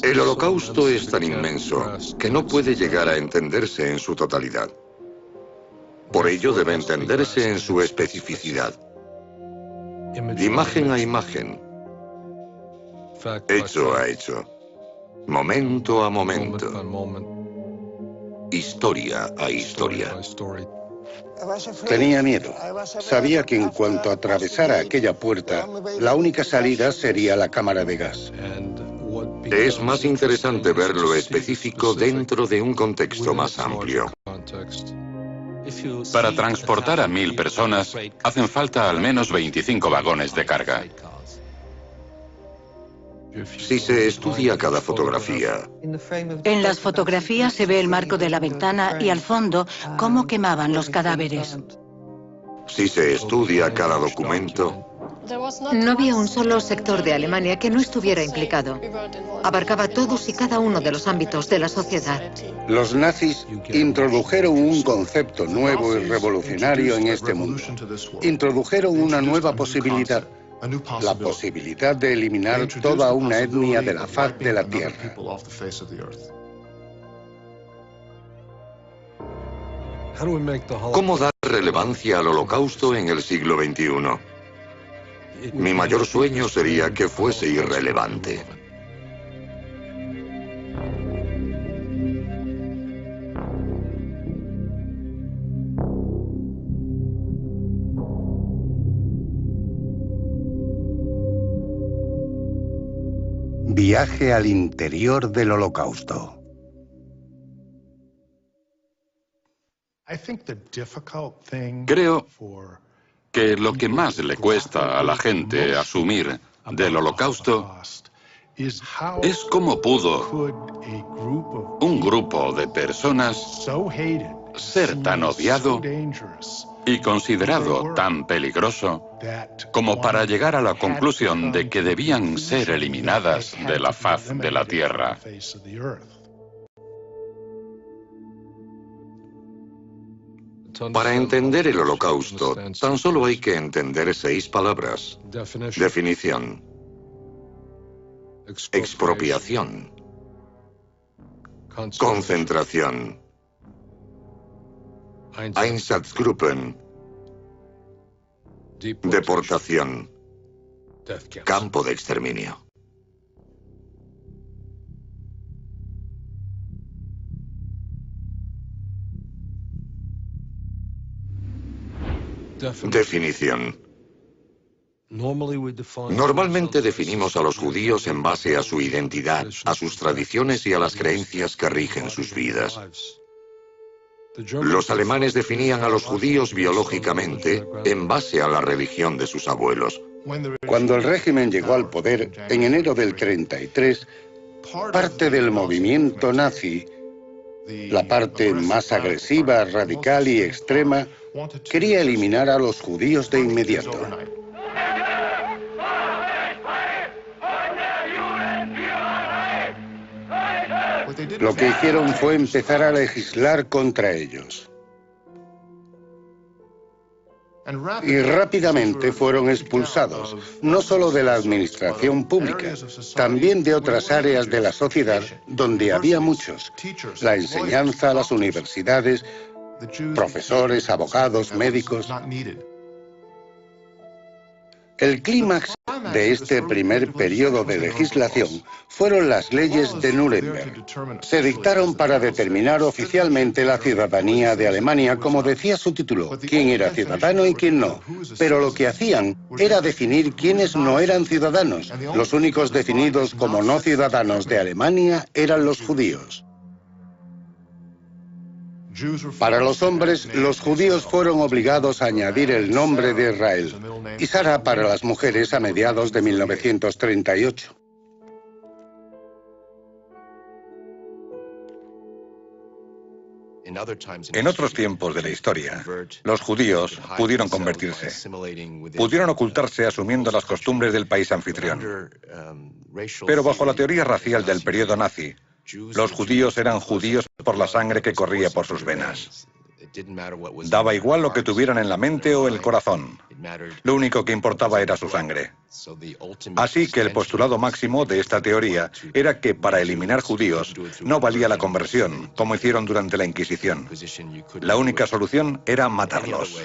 El Holocausto es tan inmenso que no puede llegar a entenderse en su totalidad. Por ello debe entenderse en su especificidad. Imagen a imagen, hecho a hecho, momento a momento, historia a historia. Tenía miedo. Sabía que en cuanto atravesara aquella puerta, la única salida sería la cámara de gas. Es más interesante ver lo específico dentro de un contexto más amplio. Para transportar a 1000 personas, hacen falta al menos 25 vagones de carga. Si se estudia cada fotografía, En las fotografías se ve el marco de la ventana y al fondo cómo quemaban los cadáveres. si se estudia cada documento, No había un solo sector de Alemania que no estuviera implicado. Abarcaba todos y cada uno de los ámbitos de la sociedad. Los nazis introdujeron un concepto nuevo y revolucionario en este mundo. Introdujeron una nueva posibilidad. La posibilidad de eliminar toda una etnia de la faz de la Tierra. ¿cómo dar relevancia al Holocausto en el siglo XXI? Mi mayor sueño sería que fuese irrelevante. Viaje al interior del Holocausto. Creo que lo que más le cuesta a la gente asumir del Holocausto es cómo pudo un grupo de personas ser tan odiado y considerado tan peligroso como para llegar a la conclusión de que debían ser eliminadas de la faz de la Tierra. Para entender el Holocausto, tan solo hay que entender 6 palabras. Definición. Expropiación. Concentración. Einsatzgruppen. Deportación. Campo de exterminio. Definición. Normalmente definimos a los judíos en base a su identidad, a sus tradiciones y a las creencias que rigen sus vidas. Los alemanes definían a los judíos biológicamente en base a la religión de sus abuelos. Cuando el régimen llegó al poder, en enero del 33, parte del movimiento nazi, la parte más agresiva, radical y extrema, quería eliminar a los judíos de inmediato. Lo que hicieron fue empezar a legislar contra ellos. Y rápidamente fueron expulsados, no solo de la administración pública, también de otras áreas de la sociedad donde había muchos. La enseñanza, las universidades, profesores, abogados, médicos. El clímax de este primer periodo de legislación fueron las leyes de Nuremberg. Se dictaron para determinar oficialmente la ciudadanía de Alemania, como decía su título, quién era ciudadano y quién no. Pero lo que hacían era definir quiénes no eran ciudadanos. Los únicos definidos como no ciudadanos de Alemania eran los judíos. Para los hombres, los judíos fueron obligados a añadir el nombre de Israel, y Sara para las mujeres a mediados de 1938. En otros tiempos de la historia, los judíos pudieron convertirse, pudieron ocultarse asumiendo las costumbres del país anfitrión. Pero bajo la teoría racial del periodo nazi, los judíos eran judíos por la sangre que corría por sus venas. Daba igual lo que tuvieran en la mente o el corazón. Lo único que importaba era su sangre. Así que el postulado máximo de esta teoría era que para eliminar judíos no valía la conversión, como hicieron durante la Inquisición. La única solución era matarlos.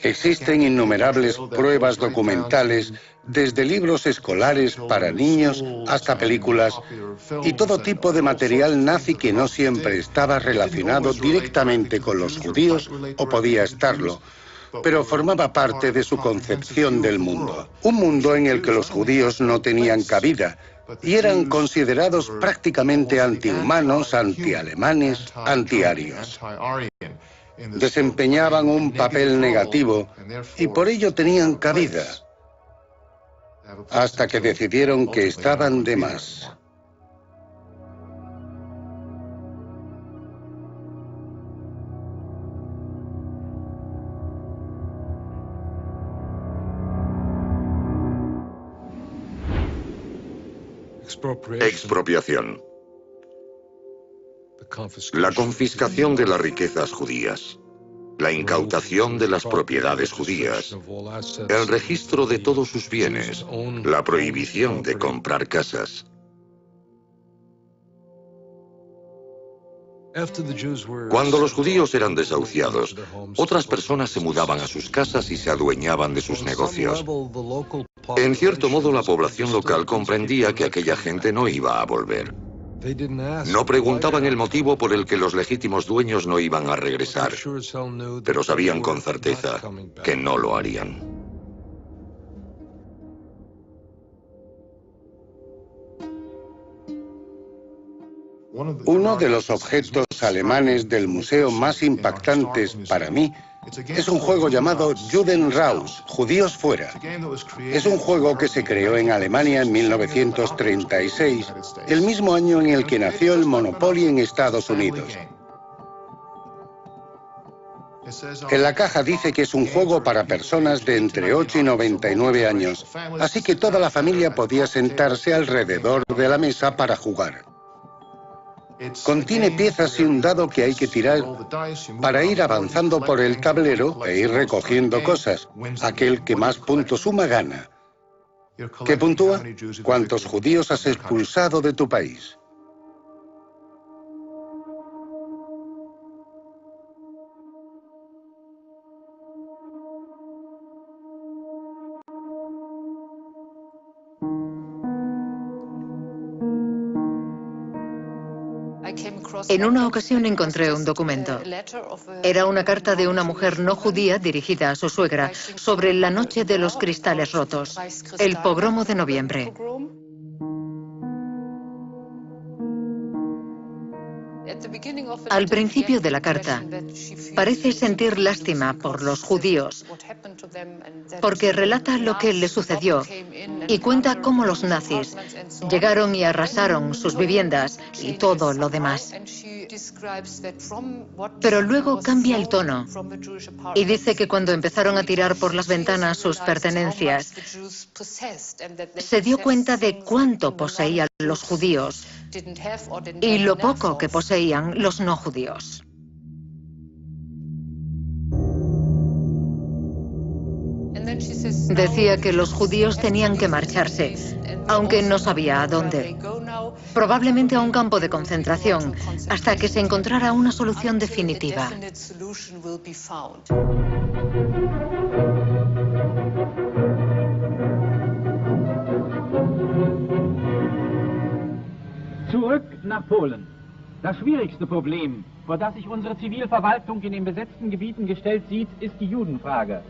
Existen innumerables pruebas documentales, desde libros escolares para niños hasta películas, y todo tipo de material nazi que no siempre estaba relacionado directamente con los judíos o podía estarlo, pero formaba parte de su concepción del mundo. Un mundo en el que los judíos no tenían cabida y eran considerados prácticamente antihumanos, antialemanes, antiarios. Desempeñaban un papel negativo y por ello tenían cabida, hasta que decidieron que estaban de más. Expropiación. La confiscación de las riquezas judías, la incautación de las propiedades judías, el registro de todos sus bienes, la prohibición de comprar casas. Cuando los judíos eran desahuciados, otras personas se mudaban a sus casas y se adueñaban de sus negocios. En cierto modo, la población local comprendía que aquella gente no iba a volver. No preguntaban el motivo por el que los legítimos dueños no iban a regresar, pero sabían con certeza que no lo harían. Uno de los objetos alemanes del museo más impactantes para mí es un juego llamado Juden raus, Judíos fuera. Es un juego que se creó en Alemania en 1936, el mismo año en el que nació el Monopoly en Estados Unidos. En la caja dice que es un juego para personas de entre 8 y 99 años, así que toda la familia podía sentarse alrededor de la mesa para jugar. Contiene piezas y un dado que hay que tirar para ir avanzando por el tablero e ir recogiendo cosas. Aquel que más puntos suma gana. ¿Qué puntúa? ¿Cuántos judíos has expulsado de tu país? En una ocasión encontré un documento. Era una carta de una mujer no judía dirigida a su suegra sobre la noche de los cristales rotos, el pogromo de noviembre. Al principio de la carta, parece sentir lástima por los judíos, porque relata lo que le sucedió y cuenta cómo los nazis llegaron y arrasaron sus viviendas y todo lo demás. Pero luego cambia el tono y dice que cuando empezaron a tirar por las ventanas sus pertenencias, se dio cuenta de cuánto poseían los judíos y lo poco que poseían los no judíos. Decía que los judíos tenían que marcharse, aunque no sabía a dónde. Probablemente a un campo de concentración, hasta que se encontrara una solución definitiva. Zurück nach Polen. Das schwierigste Problem, vor das sich unsere Zivilverwaltung in den besetzten Gebieten gestellt sieht, ist die Judenfrage.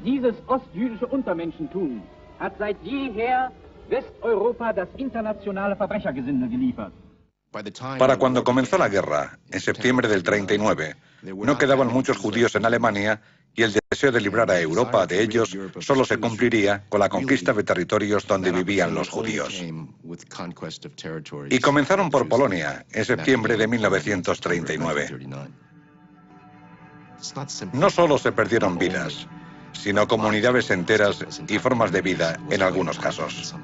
Dieses ostjüdische Untermenschentum hat seit jeher Westeuropa das internationale Verbrechergesindel geliefert. Para cuando comenzó la guerra, en septiembre del 39, no quedaban muchos judíos en Alemania y el deseo de librar a Europa de ellos solo se cumpliría con la conquista de territorios donde vivían los judíos. Y comenzaron por Polonia en septiembre de 1939. No solo se perdieron vidas, sino comunidades enteras y formas de vida en algunos casos.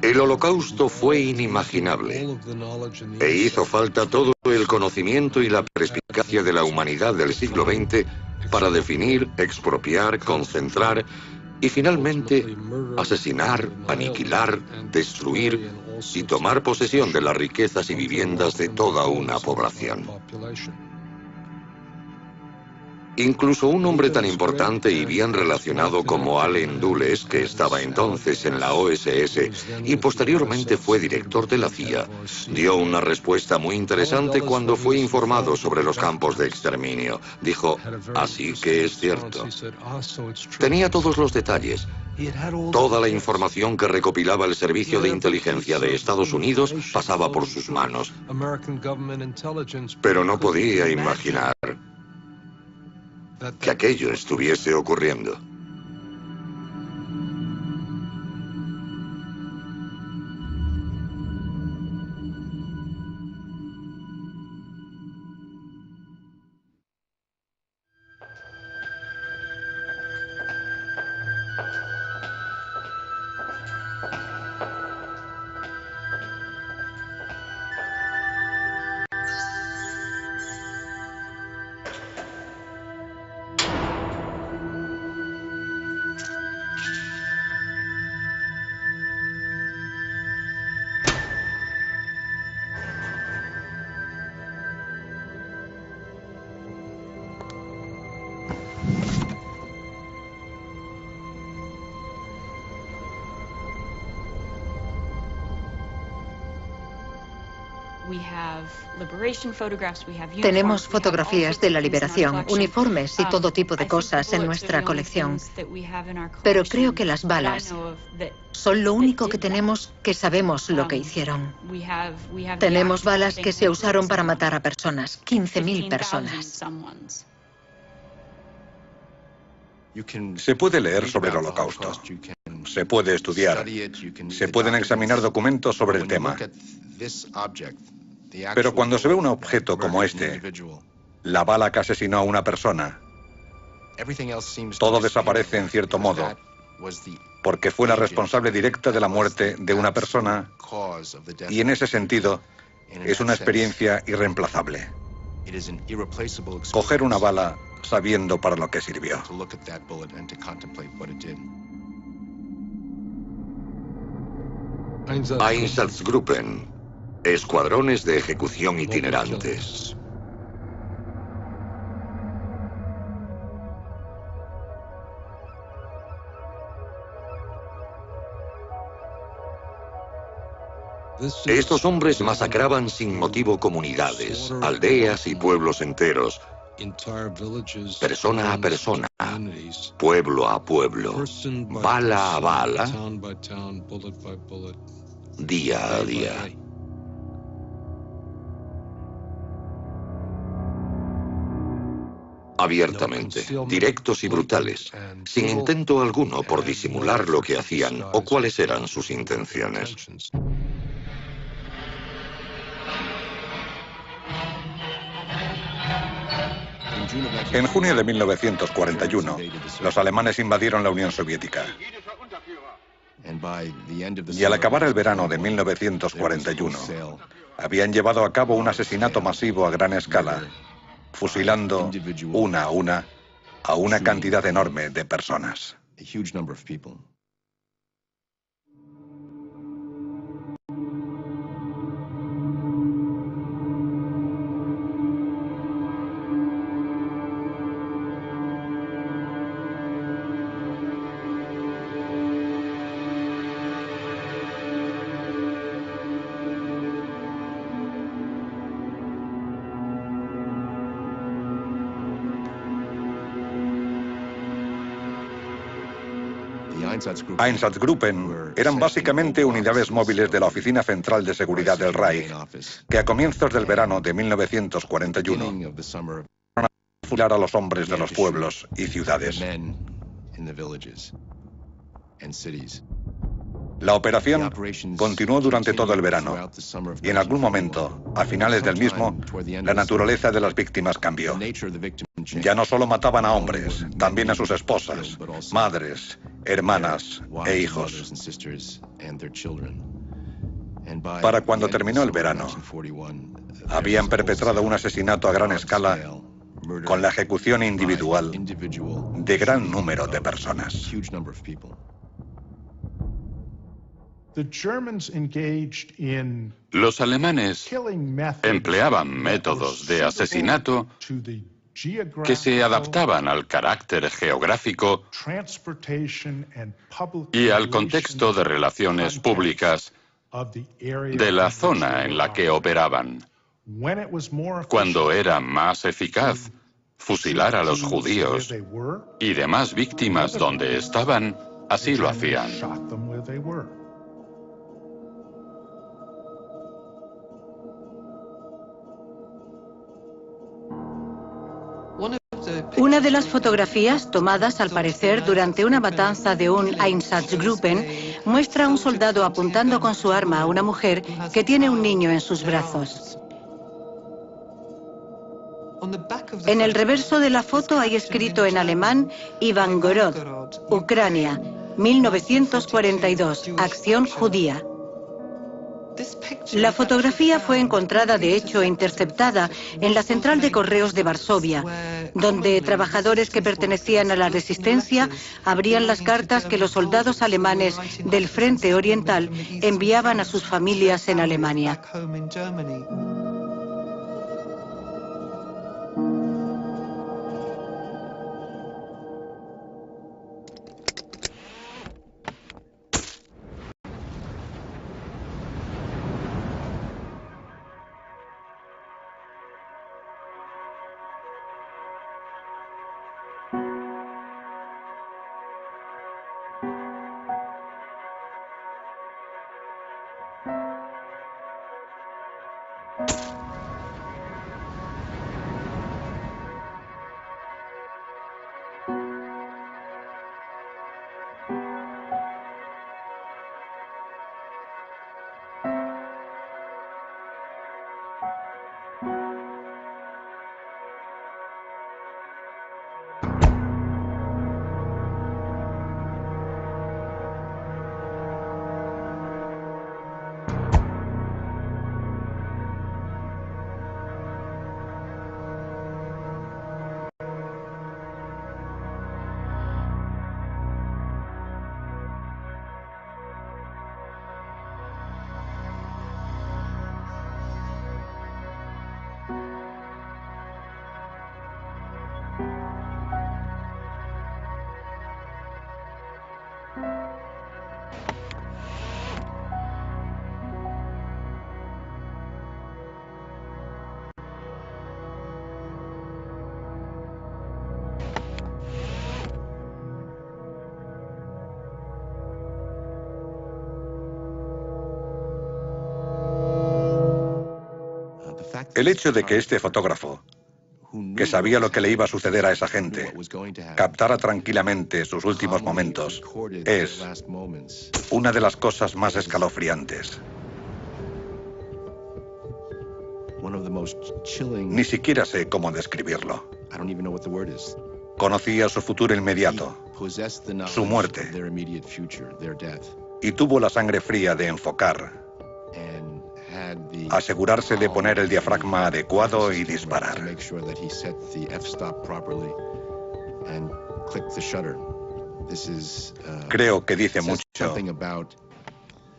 El Holocausto fue inimaginable e hizo falta todo el conocimiento y la perspicacia de la humanidad del siglo XX para definir, expropiar, concentrar y finalmente asesinar, aniquilar, destruir y tomar posesión de las riquezas y viviendas de toda una población. Incluso un hombre tan importante y bien relacionado como Allen Dulles, que estaba entonces en la OSS y posteriormente fue director de la CIA, dio una respuesta muy interesante cuando fue informado sobre los campos de exterminio. Dijo, así que es cierto. Tenía todos los detalles. Toda la información que recopilaba el Servicio de Inteligencia de Estados Unidos pasaba por sus manos. Pero no podía imaginar que aquello estuviese ocurriendo. Tenemos fotografías de la liberación, uniformes y todo tipo de cosas en nuestra colección. Pero creo que las balas son lo único que tenemos que sabemos lo que hicieron. Tenemos balas que se usaron para matar a personas, 15.000 personas. Se puede leer sobre el Holocausto. Se puede estudiar. Se pueden examinar documentos sobre el tema. Pero cuando se ve un objeto como este, la bala que asesinó a una persona, todo desaparece en cierto modo, porque fue la responsable directa de la muerte de una persona y en ese sentido es una experiencia irreemplazable. Coger una bala sabiendo para lo que sirvió. Einsatzgruppen, escuadrones de ejecución itinerantes. Estos hombres masacraban sin motivo comunidades, aldeas y pueblos enteros, persona a persona, pueblo a pueblo, bala a bala, día a día. Abiertamente, directos y brutales, sin intento alguno por disimular lo que hacían o cuáles eran sus intenciones. En junio de 1941, los alemanes invadieron la Unión Soviética. Y al acabar el verano de 1941, habían llevado a cabo un asesinato masivo a gran escala, fusilando una a una cantidad enorme de personas. Einsatzgruppen eran básicamente unidades móviles de la Oficina Central de Seguridad del Reich, que a comienzos del verano de 1941 fueron a fusilar a los hombres de los pueblos y ciudades. La operación continuó durante todo el verano y en algún momento, a finales del mismo, la naturaleza de las víctimas cambió. Ya no solo mataban a hombres, también a sus esposas, madres, hermanas e hijos. Para cuando terminó el verano, habían perpetrado un asesinato a gran escala con la ejecución individual de gran número de personas. Los alemanes empleaban métodos de asesinato que se adaptaban al carácter geográfico y al contexto de relaciones públicas de la zona en la que operaban. Cuando era más eficaz fusilar a los judíos y demás víctimas donde estaban, así lo hacían. Una de las fotografías, tomadas al parecer durante una matanza de un Einsatzgruppen, muestra a un soldado apuntando con su arma a una mujer que tiene un niño en sus brazos. En el reverso de la foto hay escrito en alemán Ivangorod, Ucrania, 1942, acción judía. La fotografía fue encontrada, de hecho, interceptada en la central de correos de Varsovia, donde trabajadores que pertenecían a la resistencia abrían las cartas que los soldados alemanes del Frente Oriental enviaban a sus familias en Alemania. El hecho de que este fotógrafo, que sabía lo que le iba a suceder a esa gente, captara tranquilamente sus últimos momentos, es una de las cosas más escalofriantes. Ni siquiera sé cómo describirlo. Conocía su futuro inmediato, su muerte, y tuvo la sangre fría de enfocar, asegurarse de poner el diafragma adecuado y disparar. Creo que dice mucho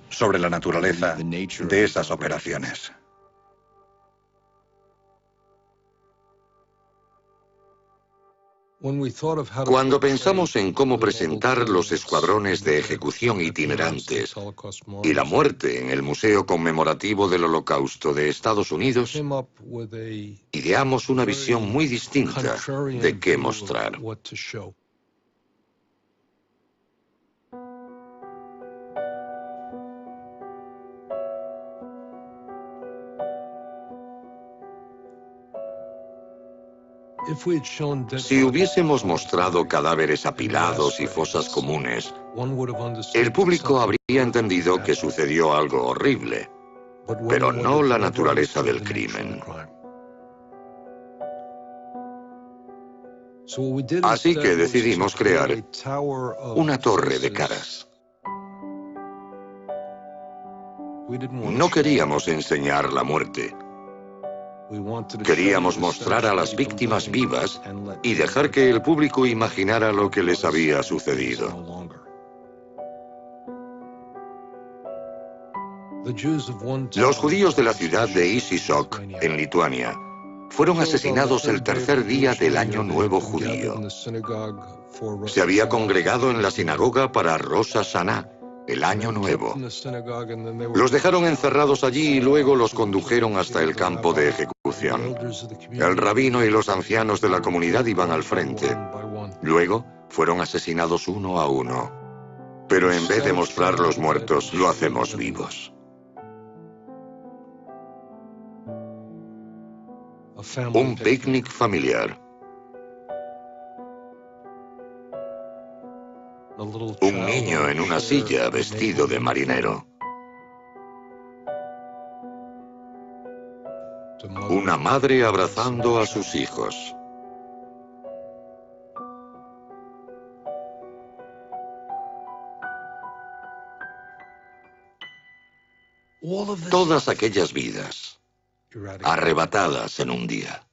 sobre la naturaleza de esas operaciones. Cuando pensamos en cómo presentar los escuadrones de ejecución itinerantes y la muerte en el Museo Conmemorativo del Holocausto de Estados Unidos, ideamos una visión muy distinta de qué mostrar. Si hubiésemos mostrado cadáveres apilados y fosas comunes, el público habría entendido que sucedió algo horrible, pero no la naturaleza del crimen. Así que decidimos crear una torre de caras. No queríamos enseñar la muerte. Queríamos mostrar a las víctimas vivas y dejar que el público imaginara lo que les había sucedido. Los judíos de la ciudad de Isisok, en Lituania, fueron asesinados el tercer día del Año Nuevo judío. Se había congregado en la sinagoga para Rosh Hashanah, el Año Nuevo. Los dejaron encerrados allí y luego los condujeron hasta el campo de ejecución. El rabino y los ancianos de la comunidad iban al frente. Luego fueron asesinados uno a uno. Pero en vez de mostrar los muertos, lo hacemos vivos. Un picnic familiar. Un niño en una silla vestido de marinero. Una madre abrazando a sus hijos. Todas aquellas vidas, arrebatadas en un día.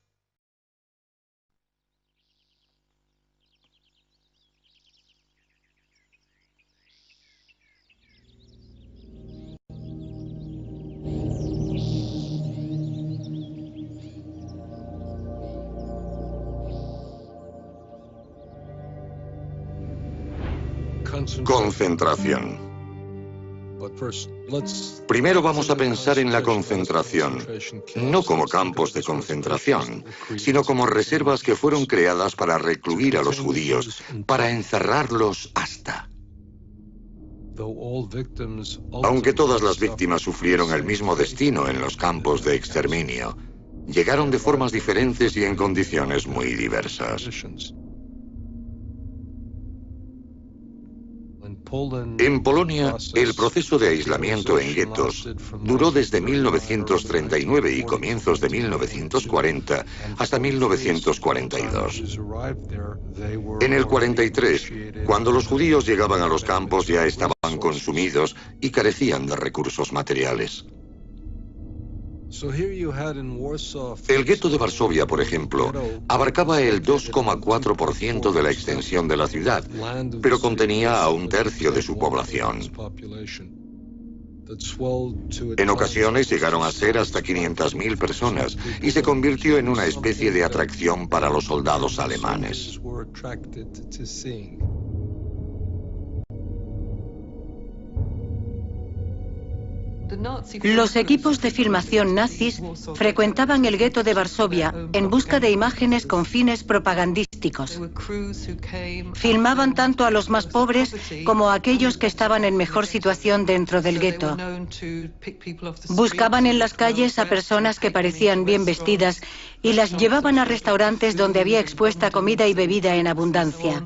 Concentración. Primero vamos a pensar en la concentración, no como campos de concentración, sino como reservas que fueron creadas para recluir a los judíos, para encerrarlos hasta. Aunque todas las víctimas sufrieron el mismo destino en los campos de exterminio, llegaron de formas diferentes y en condiciones muy diversas. En Polonia, el proceso de aislamiento en guetos duró desde 1939 y comienzos de 1940 hasta 1942. En el 43, cuando los judíos llegaban a los campos, ya estaban consumidos y carecían de recursos materiales. El gueto de Varsovia, por ejemplo, abarcaba el 2,4% de la extensión de la ciudad, pero contenía a un tercio de su población. En ocasiones llegaron a ser hasta 500.000 personas y se convirtió en una especie de atracción para los soldados alemanes. Los equipos de filmación nazis frecuentaban el gueto de Varsovia en busca de imágenes con fines propagandísticos. Filmaban tanto a los más pobres como a aquellos que estaban en mejor situación dentro del gueto. Buscaban en las calles a personas que parecían bien vestidas y las llevaban a restaurantes donde había expuesta comida y bebida en abundancia.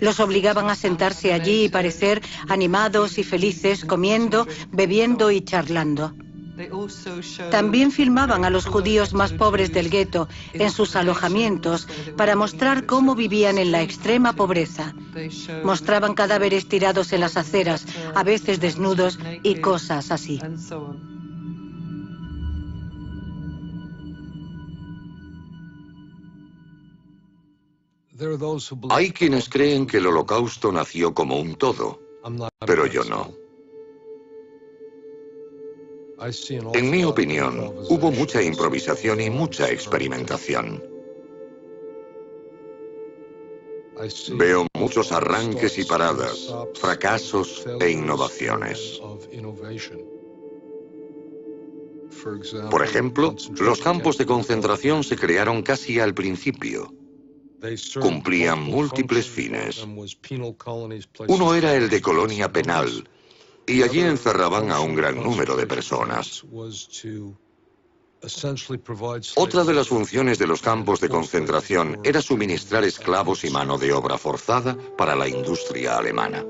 Los obligaban a sentarse allí y parecer animados y felices, comiendo, bebiendo y charlando. También filmaban a los judíos más pobres del gueto en sus alojamientos para mostrar cómo vivían en la extrema pobreza. Mostraban cadáveres tirados en las aceras, a veces desnudos y cosas así. Hay quienes creen que el Holocausto nació como un todo, pero yo no. En mi opinión, hubo mucha improvisación y mucha experimentación. Veo muchos arranques y paradas, fracasos e innovaciones. Por ejemplo, los campos de concentración se crearon casi al principio. Cumplían múltiples fines. Uno era el de colonia penal, y allí encerraban a un gran número de personas. Otra de las funciones de los campos de concentración era suministrar esclavos y mano de obra forzada para la industria alemana.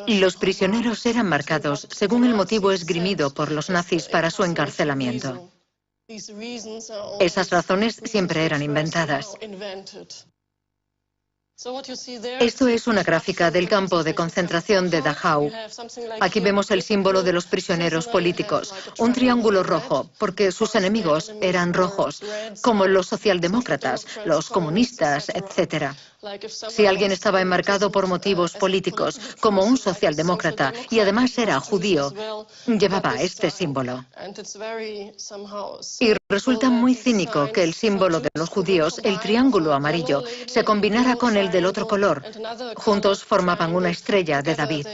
Los prisioneros eran marcados según el motivo esgrimido por los nazis para su encarcelamiento. Esas razones siempre eran inventadas. Esto es una gráfica del campo de concentración de Dachau. Aquí vemos el símbolo de los prisioneros políticos, un triángulo rojo, porque sus enemigos eran rojos, como los socialdemócratas, los comunistas, etc. Si alguien estaba enmarcado por motivos políticos, como un socialdemócrata, y además era judío, llevaba este símbolo. Y resulta muy cínico que el símbolo de los judíos, el triángulo amarillo, se combinara con el del otro color. Juntos formaban una estrella de David.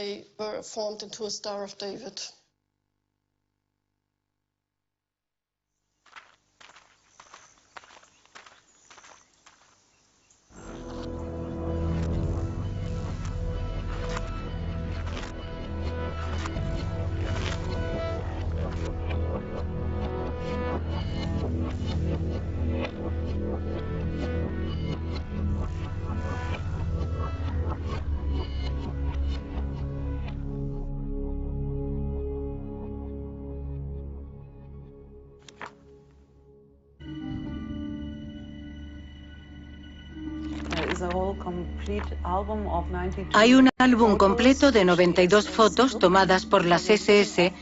Hay un álbum completo de 92 fotos tomadas por las SS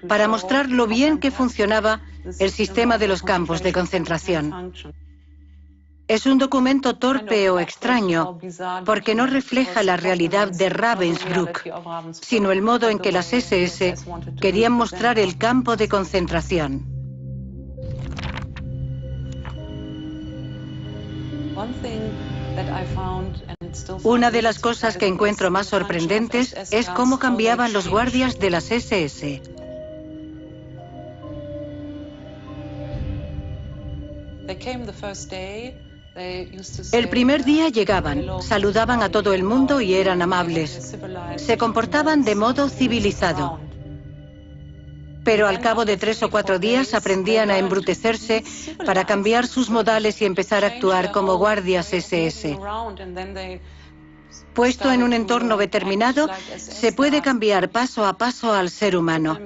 para mostrar lo bien que funcionaba el sistema de los campos de concentración. Es un documento torpe o extraño porque no refleja la realidad de Ravensbrück, sino el modo en que las SS querían mostrar el campo de concentración. Una de las cosas que encuentro más sorprendentes es cómo cambiaban los guardias de las SS. El primer día llegaban, saludaban a todo el mundo y eran amables. Se comportaban de modo civilizado. Pero al cabo de 3 o 4 días aprendían a embrutecerse para cambiar sus modales y empezar a actuar como guardias SS. Puesto en un entorno determinado, se puede cambiar paso a paso al ser humano.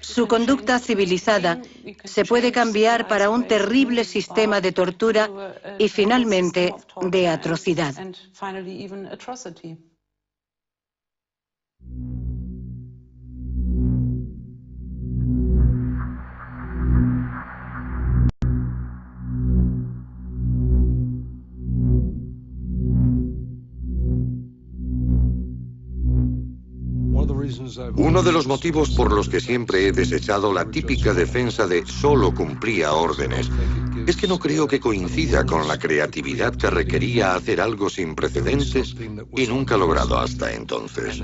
Su conducta civilizada se puede cambiar para un terrible sistema de tortura y finalmente de atrocidad. Uno de los motivos por los que siempre he desechado la típica defensa de solo cumplía órdenes es que no creo que coincida con la creatividad que requería hacer algo sin precedentes y nunca logrado hasta entonces.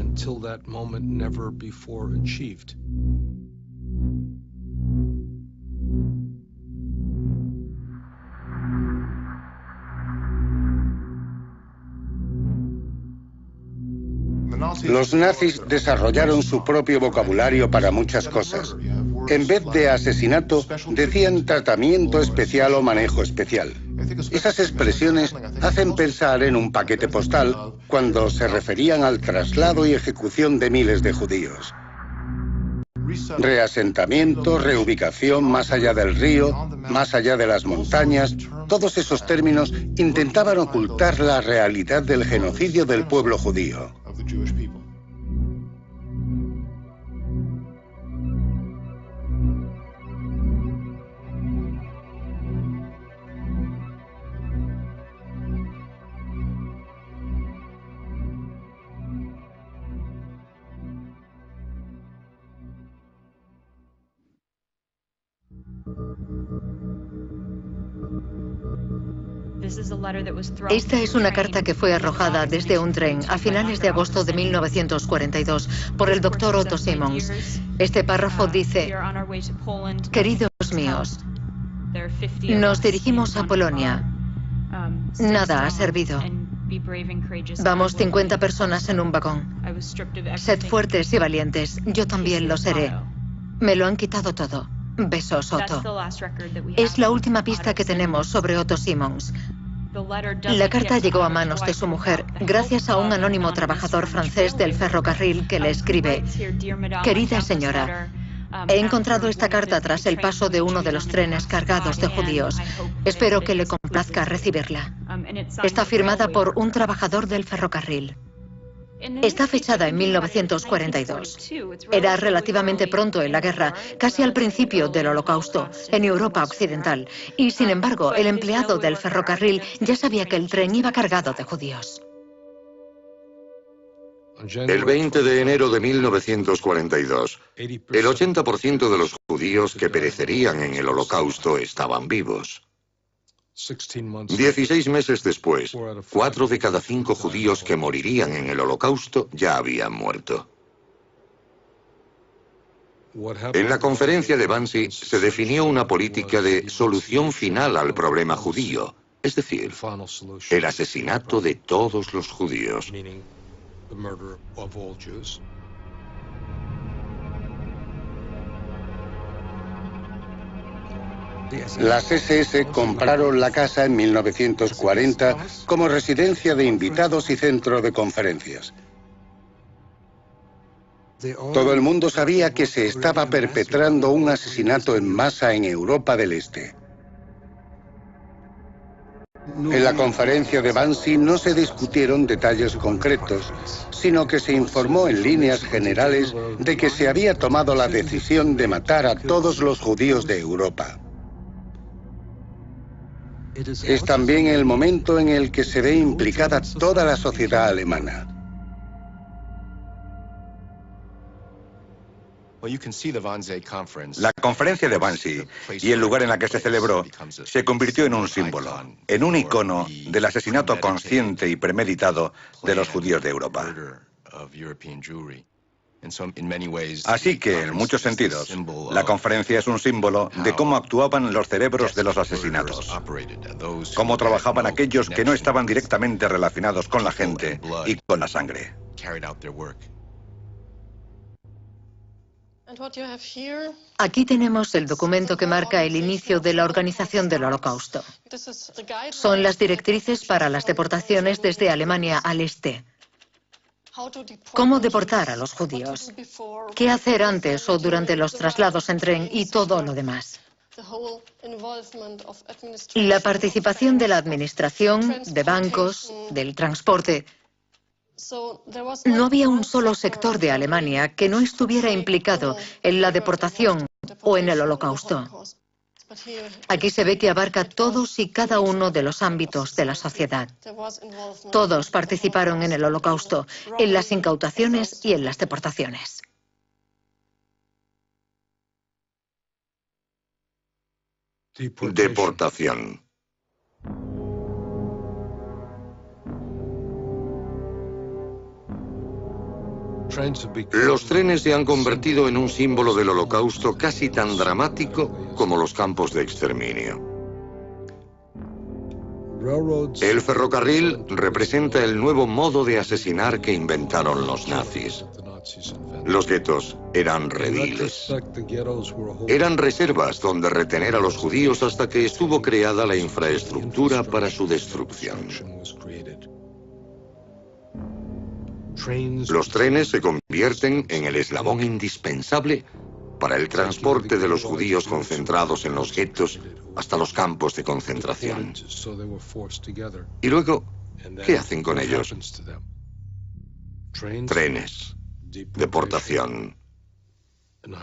Los nazis desarrollaron su propio vocabulario para muchas cosas. En vez de asesinato, decían tratamiento especial o manejo especial. Esas expresiones hacen pensar en un paquete postal cuando se referían al traslado y ejecución de miles de judíos. Reasentamiento, reubicación más allá del río, más allá de las montañas, todos esos términos intentaban ocultar la realidad del genocidio del pueblo judío. Esta es una carta que fue arrojada desde un tren a finales de agosto de 1942 por el doctor Otto Simons. Este párrafo dice: queridos míos, nos dirigimos a Polonia. Nada ha servido. Vamos 50 personas en un vagón. Sed fuertes y valientes. Yo también lo seré. Me lo han quitado todo. Besos, Otto. Es la última pista que tenemos sobre Otto Simons. La carta llegó a manos de su mujer gracias a un anónimo trabajador francés del ferrocarril que le escribe: «Querida señora, he encontrado esta carta tras el paso de uno de los trenes cargados de judíos. Espero que le complazca recibirla. Está firmada por un trabajador del ferrocarril». Está fechada en 1942. Era relativamente pronto en la guerra, casi al principio del Holocausto, en Europa Occidental. Y, sin embargo, el empleado del ferrocarril ya sabía que el tren iba cargado de judíos. El 20 de enero de 1942, el 80% de los judíos que perecerían en el Holocausto estaban vivos. 16 meses después, 4 de cada 5 judíos que morirían en el Holocausto ya habían muerto. En la conferencia de Wannsee se definió una política de solución final al problema judío, es decir, el asesinato de todos los judíos. Las SS compraron la casa en 1940 como residencia de invitados y centro de conferencias. Todo el mundo sabía que se estaba perpetrando un asesinato en masa en Europa del Este. En la conferencia de Wannsee no se discutieron detalles concretos, sino que se informó en líneas generales de que se había tomado la decisión de matar a todos los judíos de Europa. Es también el momento en el que se ve implicada toda la sociedad alemana. La conferencia de Wannsee y el lugar en la que se celebró se convirtió en un símbolo, en un icono del asesinato consciente y premeditado de los judíos de Europa. Así que, en muchos sentidos, la conferencia es un símbolo de cómo actuaban los cerebros de los asesinatos, cómo trabajaban aquellos que no estaban directamente relacionados con la gente y con la sangre. Aquí tenemos el documento que marca el inicio de la organización del Holocausto. Son las directrices para las deportaciones desde Alemania al Este. Cómo deportar a los judíos, qué hacer antes o durante los traslados en tren y todo lo demás. La participación de la administración, de bancos, del transporte. No había un solo sector de Alemania que no estuviera implicado en la deportación o en el Holocausto. Aquí se ve que abarca todos y cada uno de los ámbitos de la sociedad. Todos participaron en el Holocausto, en las incautaciones y en las deportaciones. Deportación. Los trenes se han convertido en un símbolo del Holocausto casi tan dramático como los campos de exterminio. El ferrocarril representa el nuevo modo de asesinar que inventaron los nazis. Los guetos eran rediles. Eran reservas donde retener a los judíos hasta que estuvo creada la infraestructura para su destrucción. Los trenes se convierten en el eslabón indispensable para el transporte de los judíos concentrados en los guetos hasta los campos de concentración. Y luego, ¿qué hacen con ellos? Trenes, deportación,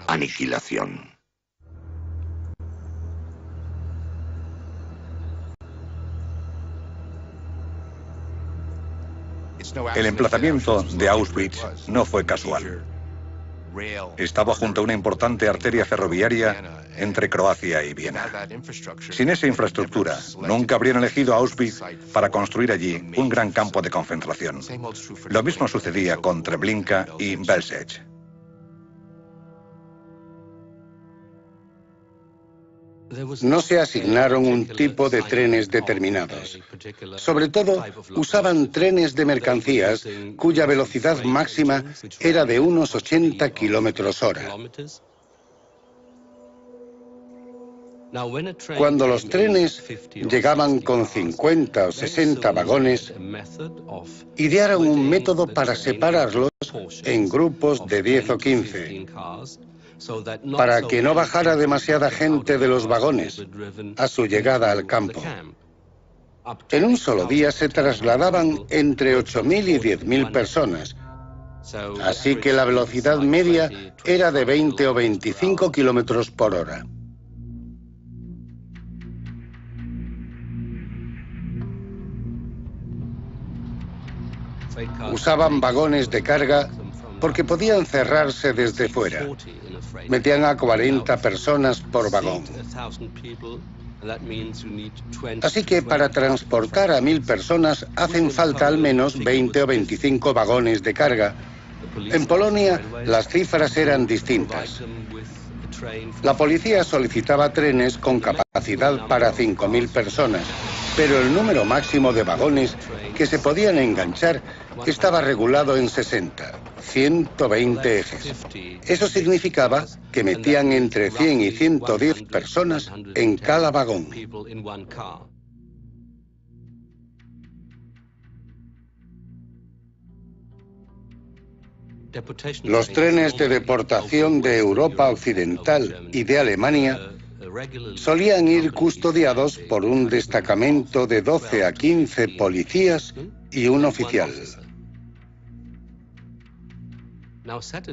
aniquilación. El emplazamiento de Auschwitz no fue casual. Estaba junto a una importante arteria ferroviaria entre Croacia y Viena. Sin esa infraestructura, nunca habrían elegido Auschwitz para construir allí un gran campo de concentración. Lo mismo sucedía con Treblinka y Belzec. No se asignaron un tipo de trenes determinados. Sobre todo, usaban trenes de mercancías cuya velocidad máxima era de unos 80 kilómetros hora. Cuando los trenes llegaban con 50 o 60 vagones, idearon un método para separarlos en grupos de 10 o 15, para que no bajara demasiada gente de los vagones a su llegada al campo. En un solo día se trasladaban entre 8.000 y 10.000 personas, así que la velocidad media era de 20 o 25 kilómetros por hora. Usaban vagones de carga porque podían cerrarse desde fuera. Metían a 40 personas por vagón. Así que para transportar a 1.000 personas hacen falta al menos 20 o 25 vagones de carga. En Polonia las cifras eran distintas. La policía solicitaba trenes con capacidad para 5.000 personas, pero el número máximo de vagones que se podían enganchar estaba regulado en 60, 120 ejes. Eso significaba que metían entre 100 y 110 personas en cada vagón. Los trenes de deportación de Europa Occidental y de Alemania solían ir custodiados por un destacamento de 12 a 15 policías y un oficial.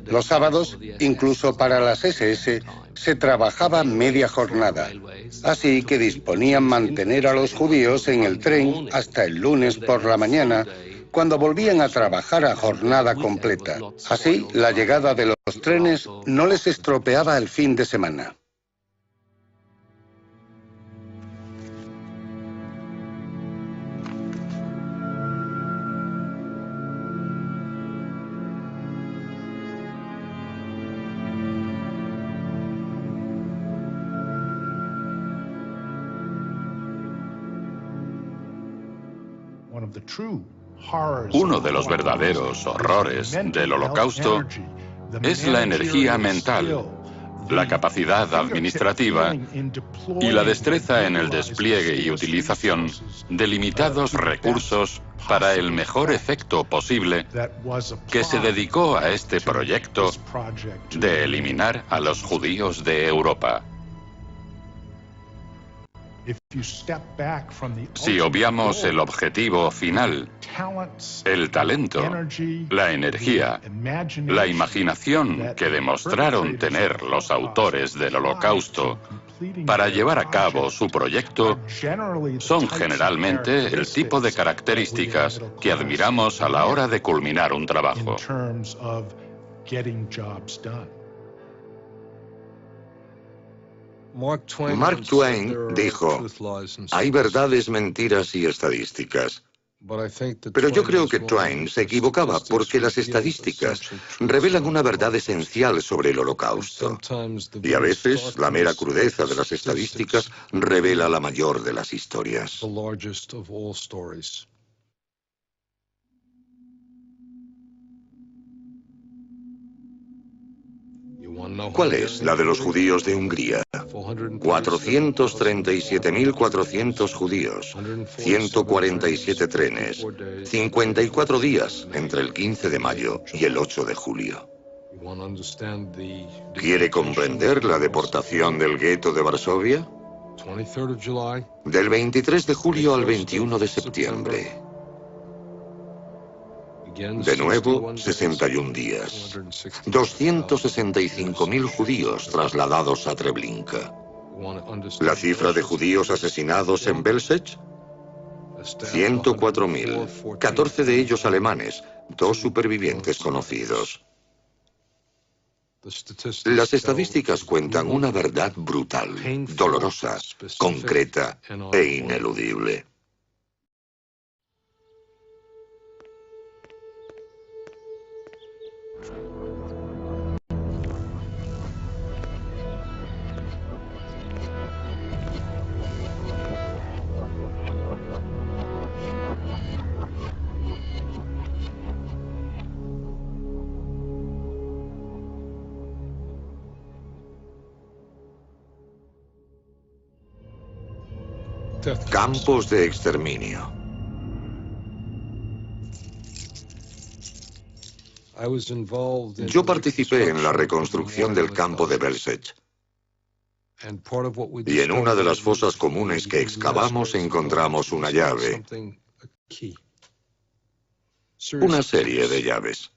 Los sábados, incluso para las SS, se trabajaba media jornada, así que disponían mantener a los judíos en el tren hasta el lunes por la mañana, cuando volvían a trabajar a jornada completa. Así, la llegada de los trenes no les estropeaba el fin de semana. Uno de los verdaderos horrores del Holocausto es la energía mental, la capacidad administrativa y la destreza en el despliegue y utilización de limitados recursos para el mejor efecto posible que se dedicó a este proyecto de eliminar a los judíos de Europa. Si obviamos el objetivo final, el talento, la energía, la imaginación que demostraron tener los autores del Holocausto para llevar a cabo su proyecto, son generalmente el tipo de características que admiramos a la hora de culminar un trabajo. Mark Twain dijo, hay verdades, mentiras y estadísticas. Pero yo creo que Twain se equivocaba porque las estadísticas revelan una verdad esencial sobre el Holocausto. Y a veces la mera crudeza de las estadísticas revela la mayor de las historias. ¿Cuál es la de los judíos de Hungría? 437.400 judíos, 147 trenes, 54 días entre el 15 de mayo y el 8 de julio. ¿Quiere comprender la deportación del gueto de Varsovia? Del 23 de julio al 21 de septiembre. De nuevo, 61 días. 265.000 judíos trasladados a Treblinka. ¿La cifra de judíos asesinados en Belzec? 104.000. 14 de ellos alemanes, 2 supervivientes conocidos. Las estadísticas cuentan una verdad brutal, dolorosa, concreta e ineludible. Campos de exterminio. Yo participé en la reconstrucción del campo de Belzec. Y en una de las fosas comunes que excavamos encontramos una llave. Una serie de llaves.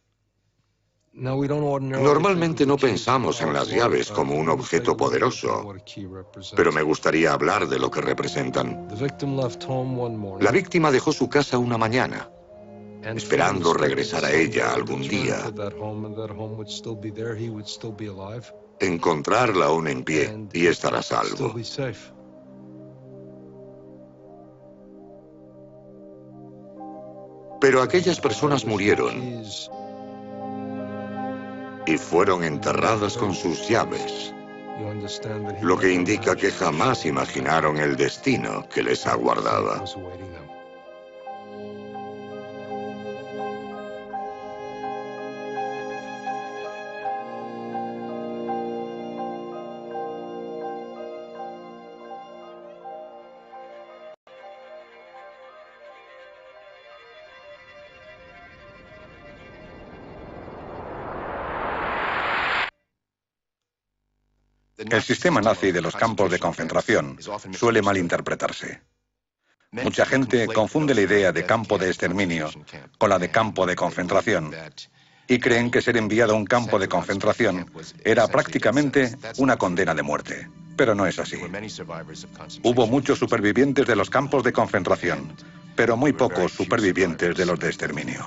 Normalmente no pensamos en las llaves como un objeto poderoso, pero me gustaría hablar de lo que representan. La víctima dejó su casa una mañana, esperando regresar a ella algún día, encontrarla aún en pie y estar a salvo. Pero aquellas personas murieron y fueron enterradas con sus llaves, lo que indica que jamás imaginaron el destino que les aguardaba. El sistema nazi de los campos de concentración suele malinterpretarse. Mucha gente confunde la idea de campo de exterminio con la de campo de concentración y creen que ser enviado a un campo de concentración era prácticamente una condena de muerte. Pero no es así. Hubo muchos supervivientes de los campos de concentración, pero muy pocos supervivientes de los de exterminio.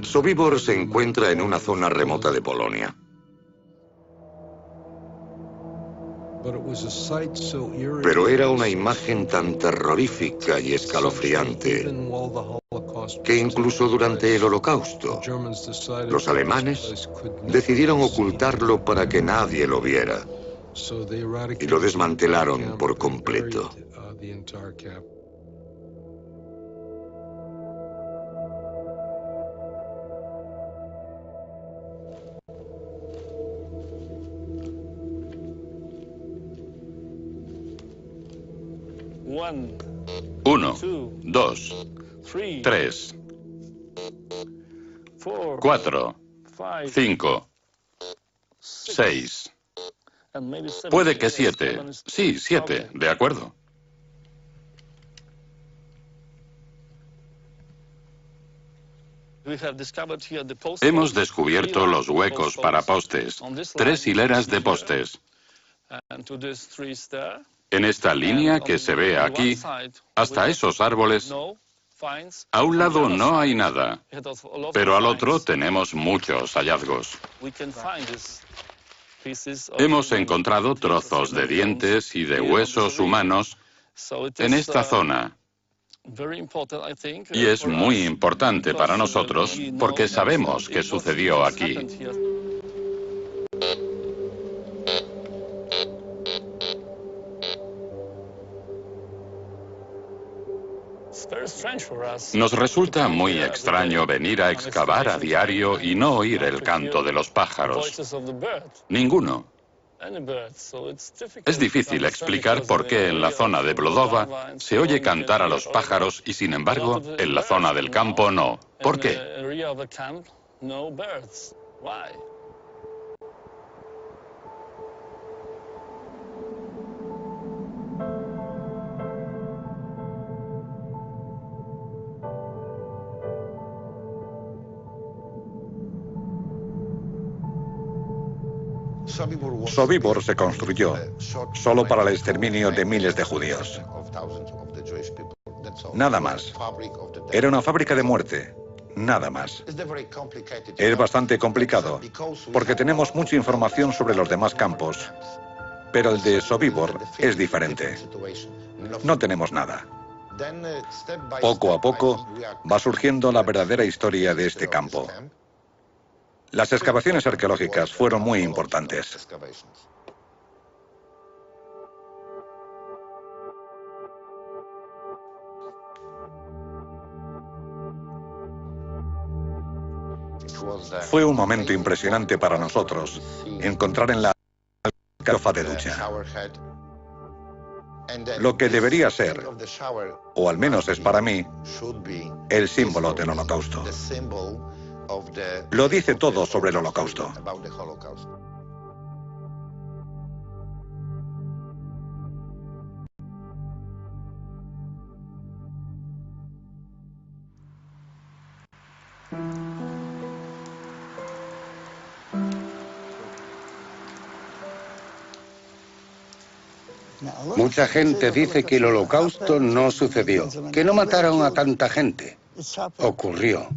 Sobibor se encuentra en una zona remota de Polonia. Pero era una imagen tan terrorífica y escalofriante que incluso durante el Holocausto, los alemanes decidieron ocultarlo para que nadie lo viera y lo desmantelaron por completo. Uno, dos, 3, 4, 5, 6. Puede que 7. Sí, 7, de acuerdo. Hemos descubierto los huecos para postes, 3 hileras de postes. En esta línea que se ve aquí, hasta esos árboles, a un lado no hay nada, pero al otro tenemos muchos hallazgos. Hemos encontrado trozos de dientes y de huesos humanos en esta zona. Y es muy importante para nosotros porque sabemos qué sucedió aquí. Nos resulta muy extraño venir a excavar a diario y no oír el canto de los pájaros. Ninguno. Es difícil explicar por qué en la zona de Blodova se oye cantar a los pájaros y sin embargo en la zona del campo no. ¿Por qué? Sobibor se construyó solo para el exterminio de miles de judíos. Nada más. Era una fábrica de muerte. Nada más. Es bastante complicado porque tenemos mucha información sobre los demás campos, pero el de Sobibor es diferente. No tenemos nada. Poco a poco va surgiendo la verdadera historia de este campo. Las excavaciones arqueológicas fueron muy importantes. Fue un momento impresionante para nosotros encontrar en la escrofa de ducha. Lo que debería ser, o al menos es para mí, el símbolo del Holocausto. Lo dice todo sobre el Holocausto. Mucha gente dice que el Holocausto no sucedió, que no mataron a tanta gente. Ocurrió.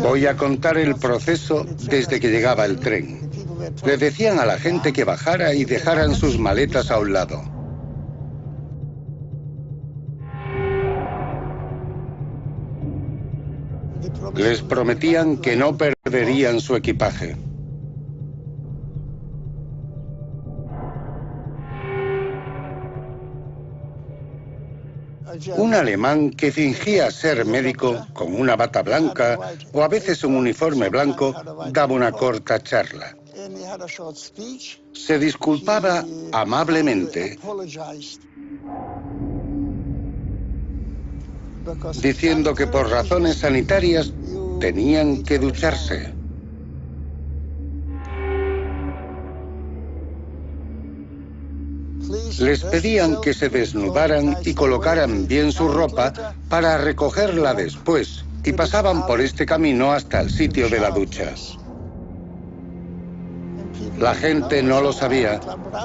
Voy a contar el proceso desde que llegaba el tren. Le decían a la gente que bajara y dejaran sus maletas a un lado. Les prometían que no perderían su equipaje. Un alemán que fingía ser médico con una bata blanca o a veces un uniforme blanco daba una corta charla. Se disculpaba amablemente, diciendo que por razones sanitarias tenían que ducharse. Les pedían que se desnudaran y colocaran bien su ropa para recogerla después, y pasaban por este camino hasta el sitio de la ducha. La gente no lo sabía.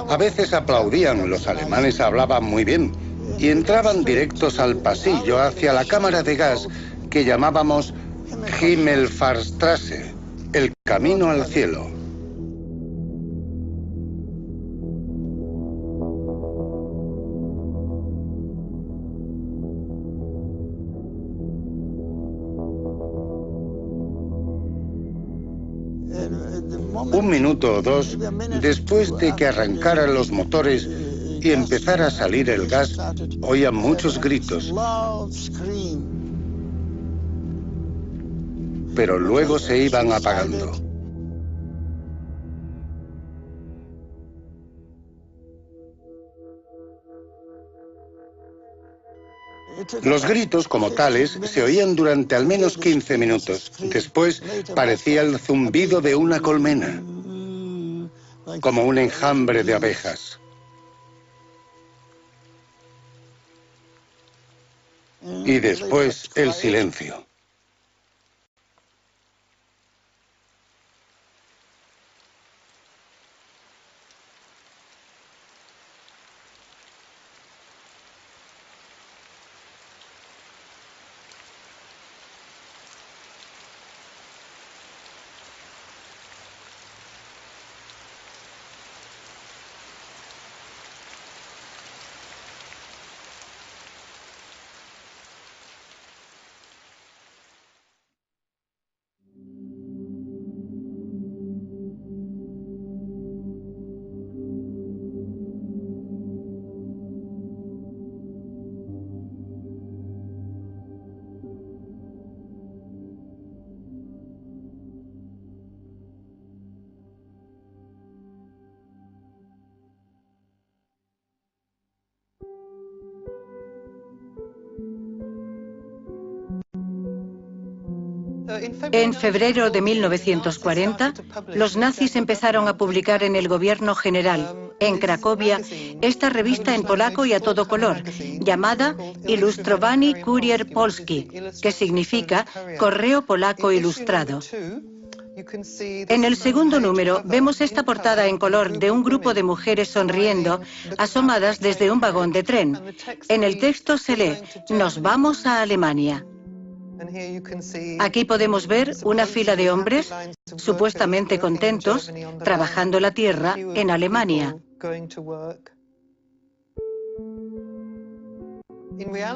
A veces aplaudían, los alemanes hablaban muy bien, y entraban directos al pasillo hacia la cámara de gas que llamábamos Himmelfahrtstraße, el camino al cielo. Un minuto o dos después de que arrancaran los motores y empezara a salir el gas, oían muchos gritos. Pero luego se iban apagando. Los gritos, como tales, se oían durante al menos 15 minutos. Después parecía el zumbido de una colmena, como un enjambre de abejas. Y después el silencio. En febrero de 1940, los nazis empezaron a publicar en el gobierno general, en Cracovia, esta revista en polaco y a todo color, llamada Ilustrowany Kurier Polski, que significa Correo Polaco Ilustrado. En el segundo número vemos esta portada en color de un grupo de mujeres sonriendo, asomadas desde un vagón de tren. En el texto se lee, "Nos vamos a Alemania". Aquí podemos ver una fila de hombres, supuestamente contentos, trabajando la tierra en Alemania.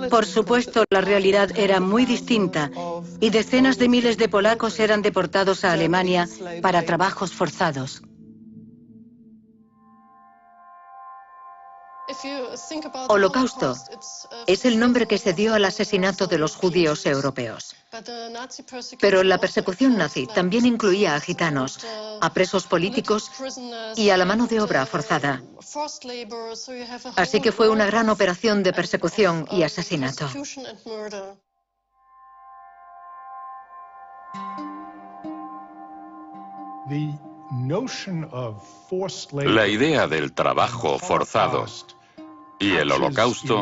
Por supuesto, la realidad era muy distinta y decenas de miles de polacos eran deportados a Alemania para trabajos forzados. Holocausto es el nombre que se dio al asesinato de los judíos europeos. Pero la persecución nazi también incluía a gitanos, a presos políticos y a la mano de obra forzada. Así que fue una gran operación de persecución y asesinato. La idea del trabajo forzado y el Holocausto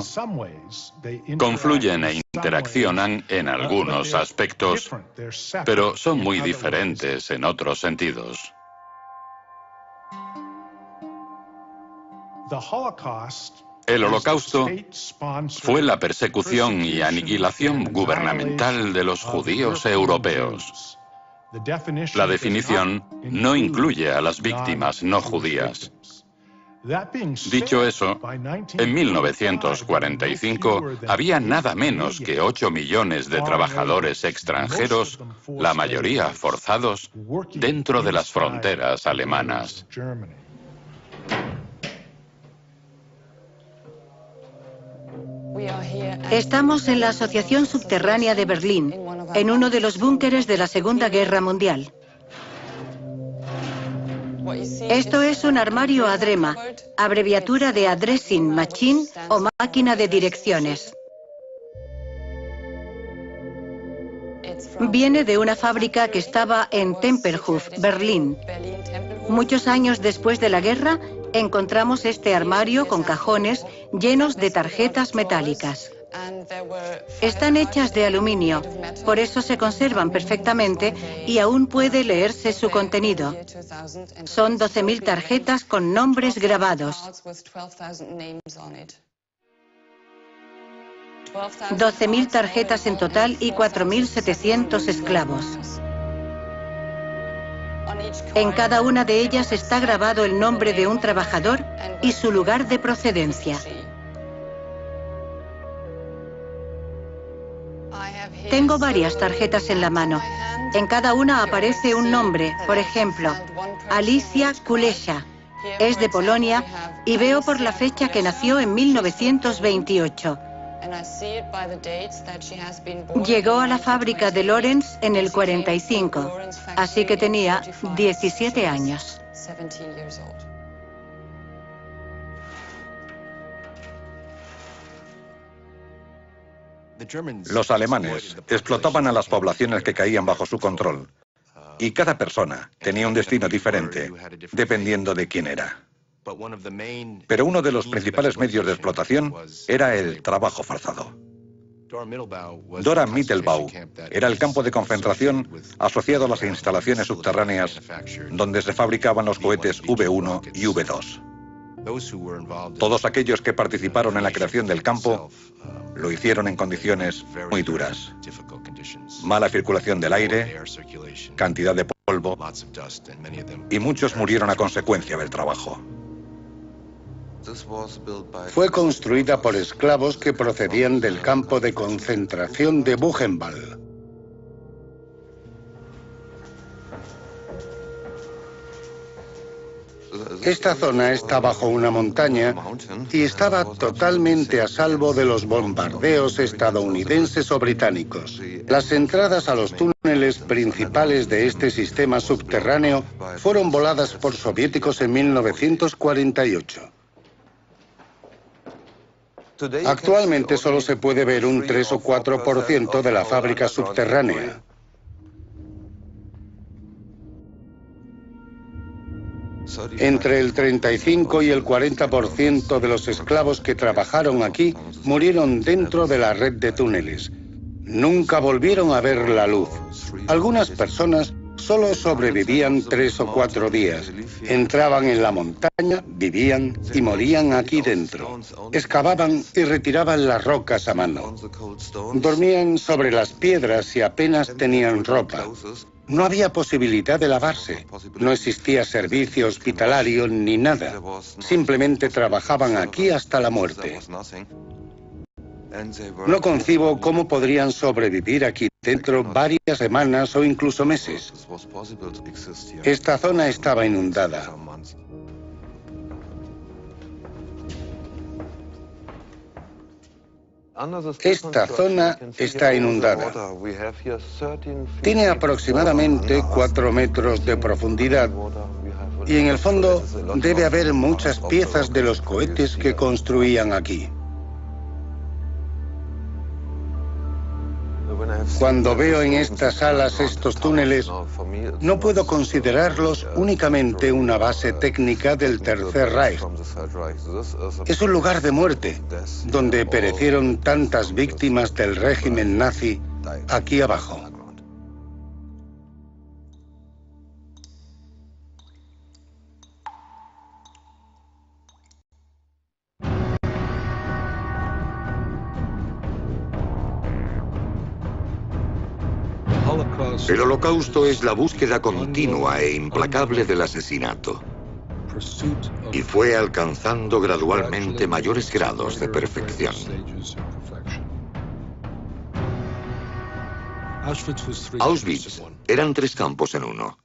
confluyen e interaccionan en algunos aspectos, pero son muy diferentes en otros sentidos. El Holocausto fue la persecución y aniquilación gubernamental de los judíos europeos. La definición no incluye a las víctimas no judías. Dicho eso, en 1945 había nada menos que 8 millones de trabajadores extranjeros, la mayoría forzados, dentro de las fronteras alemanas. Estamos en la Asociación Subterránea de Berlín, en uno de los búnkeres de la Segunda Guerra Mundial. Esto es un armario ADREMA, abreviatura de Addressing Machine o máquina de direcciones. Viene de una fábrica que estaba en Tempelhof, Berlín. Muchos años después de la guerra, encontramos este armario con cajones llenos de tarjetas metálicas. Están hechas de aluminio, por eso se conservan perfectamente y aún puede leerse su contenido. Son 12.000 tarjetas con nombres grabados. 12.000 tarjetas en total y 4.700 esclavos. En cada una de ellas está grabado el nombre de un trabajador y su lugar de procedencia. Tengo varias tarjetas en la mano. En cada una aparece un nombre, por ejemplo, Alicia Kulesza. Es de Polonia y veo por la fecha que nació en 1928. Llegó a la fábrica de Lorenz en el 45, así que tenía 17 años. Los alemanes explotaban a las poblaciones que caían bajo su control, y cada persona tenía un destino diferente, dependiendo de quién era. Pero uno de los principales medios de explotación era el trabajo forzado. Dora Mittelbau era el campo de concentración asociado a las instalaciones subterráneas donde se fabricaban los cohetes V1 y V2. Todos aquellos que participaron en la creación del campo lo hicieron en condiciones muy duras. Mala circulación del aire, cantidad de polvo, y muchos murieron a consecuencia del trabajo. Fue construida por esclavos que procedían del campo de concentración de Buchenwald. Esta zona está bajo una montaña y estaba totalmente a salvo de los bombardeos estadounidenses o británicos. Las entradas a los túneles principales de este sistema subterráneo fueron voladas por soviéticos en 1948. Actualmente solo se puede ver un 3 o 4% de la fábrica subterránea. Entre el 35 y el 40% de los esclavos que trabajaron aquí murieron dentro de la red de túneles. Nunca volvieron a ver la luz. Algunas personas solo sobrevivían 3 o 4 días. Entraban en la montaña, vivían y morían aquí dentro. Excavaban y retiraban las rocas a mano. Dormían sobre las piedras y apenas tenían ropa. No había posibilidad de lavarse. No existía servicio hospitalario ni nada. Simplemente trabajaban aquí hasta la muerte. No concibo cómo podrían sobrevivir aquí dentro varias semanas o incluso meses. Esta zona estaba inundada. Esta zona está inundada. Tiene aproximadamente 4 metros de profundidad y en el fondo debe haber muchas piezas de los cohetes que construían aquí. Cuando veo en estas salas estos túneles, no puedo considerarlos únicamente una base técnica del Tercer Reich. Es un lugar de muerte, donde perecieron tantas víctimas del régimen nazi aquí abajo. El Holocausto es la búsqueda continua e implacable del asesinato. Y fue alcanzando gradualmente mayores grados de perfección. Auschwitz eran 3 campos en uno.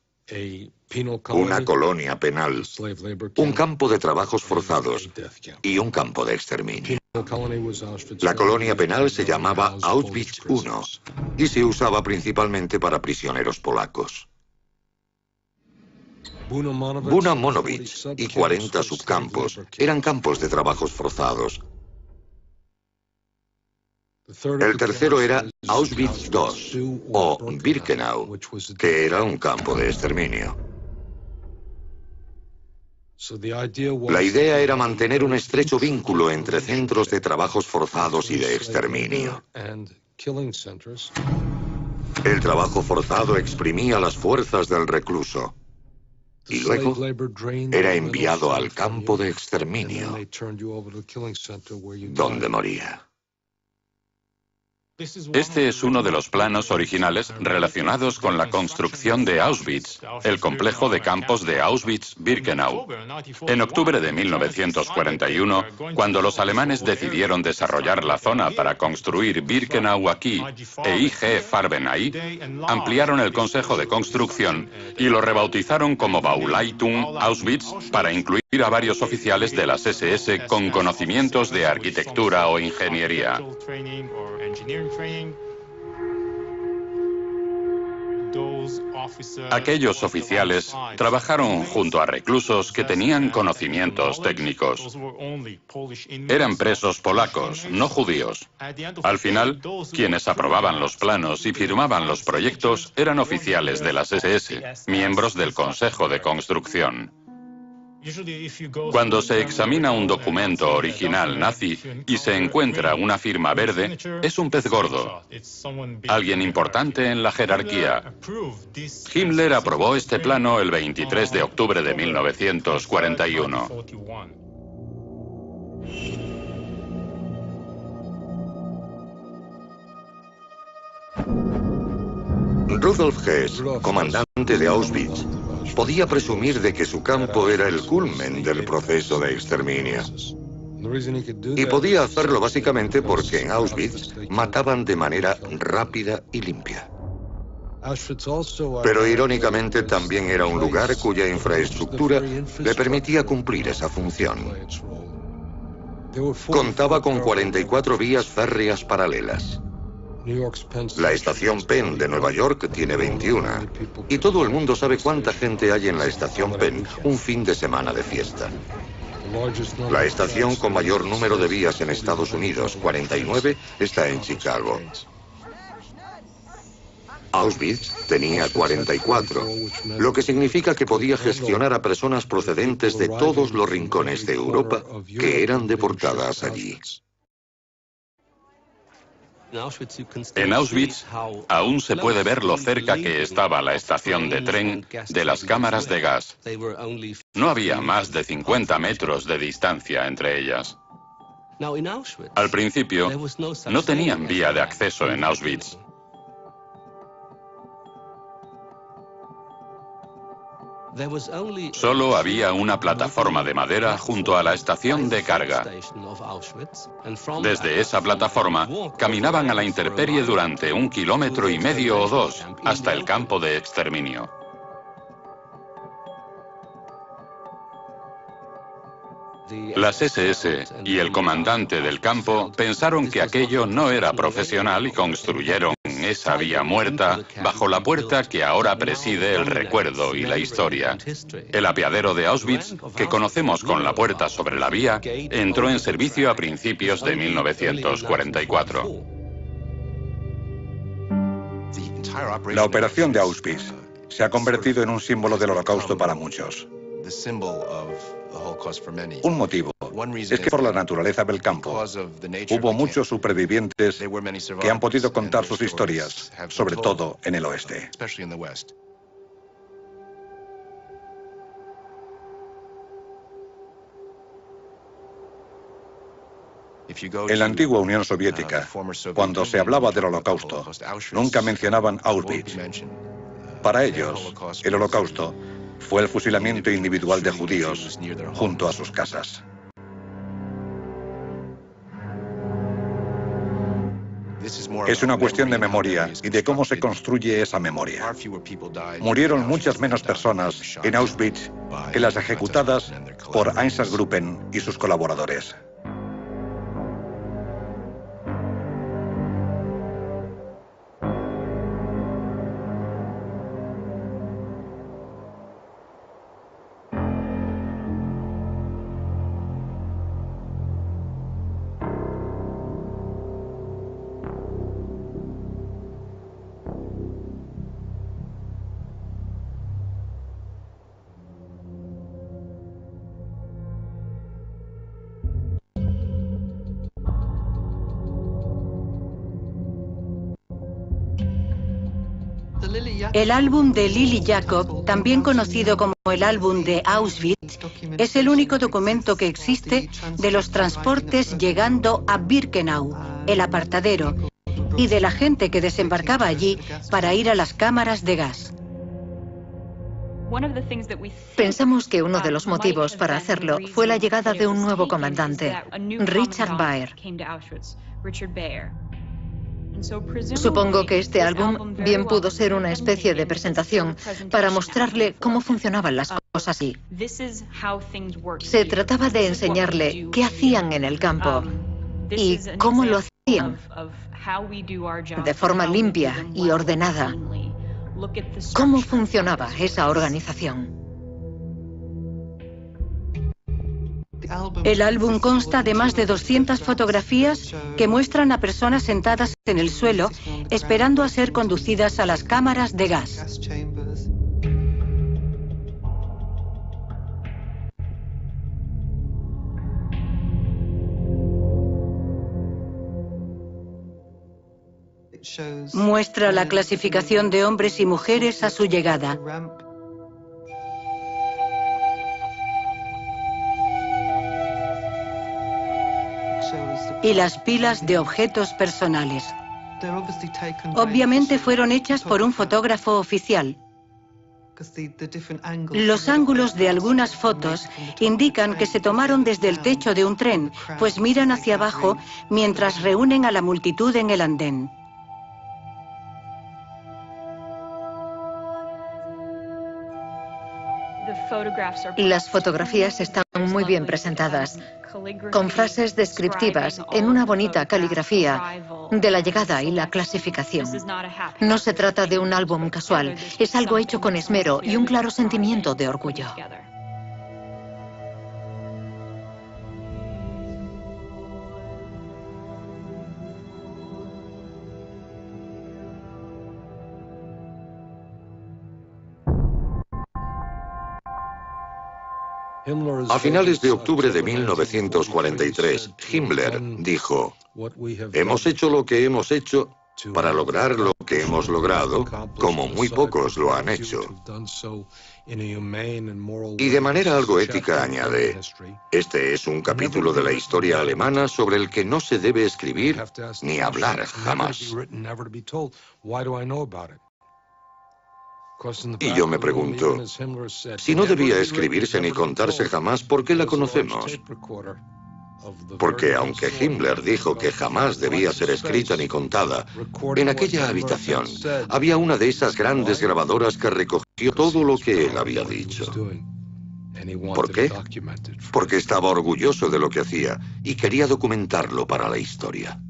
Una colonia penal, un campo de trabajos forzados y un campo de exterminio. La colonia penal se llamaba Auschwitz I y se usaba principalmente para prisioneros polacos. Buna Monowicz y 40 subcampos eran campos de trabajos forzados. El tercero era Auschwitz II o Birkenau, que era un campo de exterminio. La idea era mantener un estrecho vínculo entre centros de trabajos forzados y de exterminio. El trabajo forzado exprimía las fuerzas del recluso y luego era enviado al campo de exterminio, donde moría. Este es uno de los planos originales relacionados con la construcción de Auschwitz, el complejo de campos de Auschwitz-Birkenau. En octubre de 1941, cuando los alemanes decidieron desarrollar la zona para construir Birkenau aquí e IG Farben ahí, ampliaron el consejo de construcción y lo rebautizaron como Bauleitung Auschwitz para incluir a varios oficiales de las SS con conocimientos de arquitectura o ingeniería. Aquellos oficiales trabajaron junto a reclusos que tenían conocimientos técnicos. Eran presos polacos, no judíos. Al final, quienes aprobaban los planos y firmaban los proyectos eran oficiales de las SS, miembros del Consejo de Construcción. Cuando se examina un documento original nazi y se encuentra una firma verde, es un pez gordo, alguien importante en la jerarquía. Himmler aprobó este plano el 23 de octubre de 1941. Rudolf Hess, comandante de Auschwitz, podía presumir de que su campo era el culmen del proceso de exterminio. Y podía hacerlo básicamente porque en Auschwitz mataban de manera rápida y limpia. Pero irónicamente también era un lugar cuya infraestructura le permitía cumplir esa función. Contaba con 44 vías férreas paralelas. La estación Penn de Nueva York tiene 21, y todo el mundo sabe cuánta gente hay en la estación Penn un fin de semana de fiesta. La estación con mayor número de vías en Estados Unidos, 49, está en Chicago. Auschwitz tenía 44, lo que significa que podía gestionar a personas procedentes de todos los rincones de Europa que eran deportadas allí. En Auschwitz aún se puede ver lo cerca que estaba la estación de tren de las cámaras de gas. No había más de 50 metros de distancia entre ellas. Al principio, no tenían vía de acceso en Auschwitz. Solo había una plataforma de madera junto a la estación de carga. Desde esa plataforma caminaban a la intemperie durante 1,5 kilómetros o 2 hasta el campo de exterminio. Las SS y el comandante del campo pensaron que aquello no era profesional y construyeron esa vía muerta bajo la puerta que ahora preside el recuerdo y la historia. El apeadero de Auschwitz, que conocemos con la puerta sobre la vía, entró en servicio a principios de 1944. La operación de Auschwitz se ha convertido en un símbolo del Holocausto para muchos. Un motivo es que por la naturaleza del campo hubo muchos supervivientes que han podido contar sus historias, sobre todo en el oeste. En la antigua Unión Soviética, cuando se hablaba del Holocausto, nunca mencionaban Auschwitz. Para ellos, el Holocausto fue el fusilamiento individual de judíos junto a sus casas. Es una cuestión de memoria y de cómo se construye esa memoria. Murieron muchas menos personas en Auschwitz que las ejecutadas por Einsatzgruppen y sus colaboradores. El álbum de Lily Jacob, también conocido como el álbum de Auschwitz, es el único documento que existe de los transportes llegando a Birkenau, el apartadero, y de la gente que desembarcaba allí para ir a las cámaras de gas. Pensamos que uno de los motivos para hacerlo fue la llegada de un nuevo comandante, Richard Baer. Supongo que este álbum bien pudo ser una especie de presentación para mostrarle cómo funcionaban las cosas allí. Se trataba de enseñarle qué hacían en el campo y cómo lo hacían de forma limpia y ordenada. ¿Cómo funcionaba esa organización? El álbum consta de más de 200 fotografías que muestran a personas sentadas en el suelo esperando a ser conducidas a las cámaras de gas. Muestra la clasificación de hombres y mujeres a su llegada. Y las pilas de objetos personales. Obviamente fueron hechas por un fotógrafo oficial. Los ángulos de algunas fotos indican que se tomaron desde el techo de un tren, pues miran hacia abajo mientras reúnen a la multitud en el andén. Las fotografías están muy bien presentadas, con frases descriptivas en una bonita caligrafía de la llegada y la clasificación. No se trata de un álbum casual, es algo hecho con esmero y un claro sentimiento de orgullo. A finales de octubre de 1943, Himmler dijo: hemos hecho lo que hemos hecho para lograr lo que hemos logrado, como muy pocos lo han hecho. Y de manera algo ética añade: este es un capítulo de la historia alemana sobre el que no se debe escribir ni hablar jamás. Y yo me pregunto, si no debía escribirse ni contarse jamás, ¿por qué la conocemos? Porque aunque Himmler dijo que jamás debía ser escrita ni contada, en aquella habitación había una de esas grandes grabadoras que recogió todo lo que él había dicho. ¿Por qué? Porque estaba orgulloso de lo que hacía y quería documentarlo para la historia.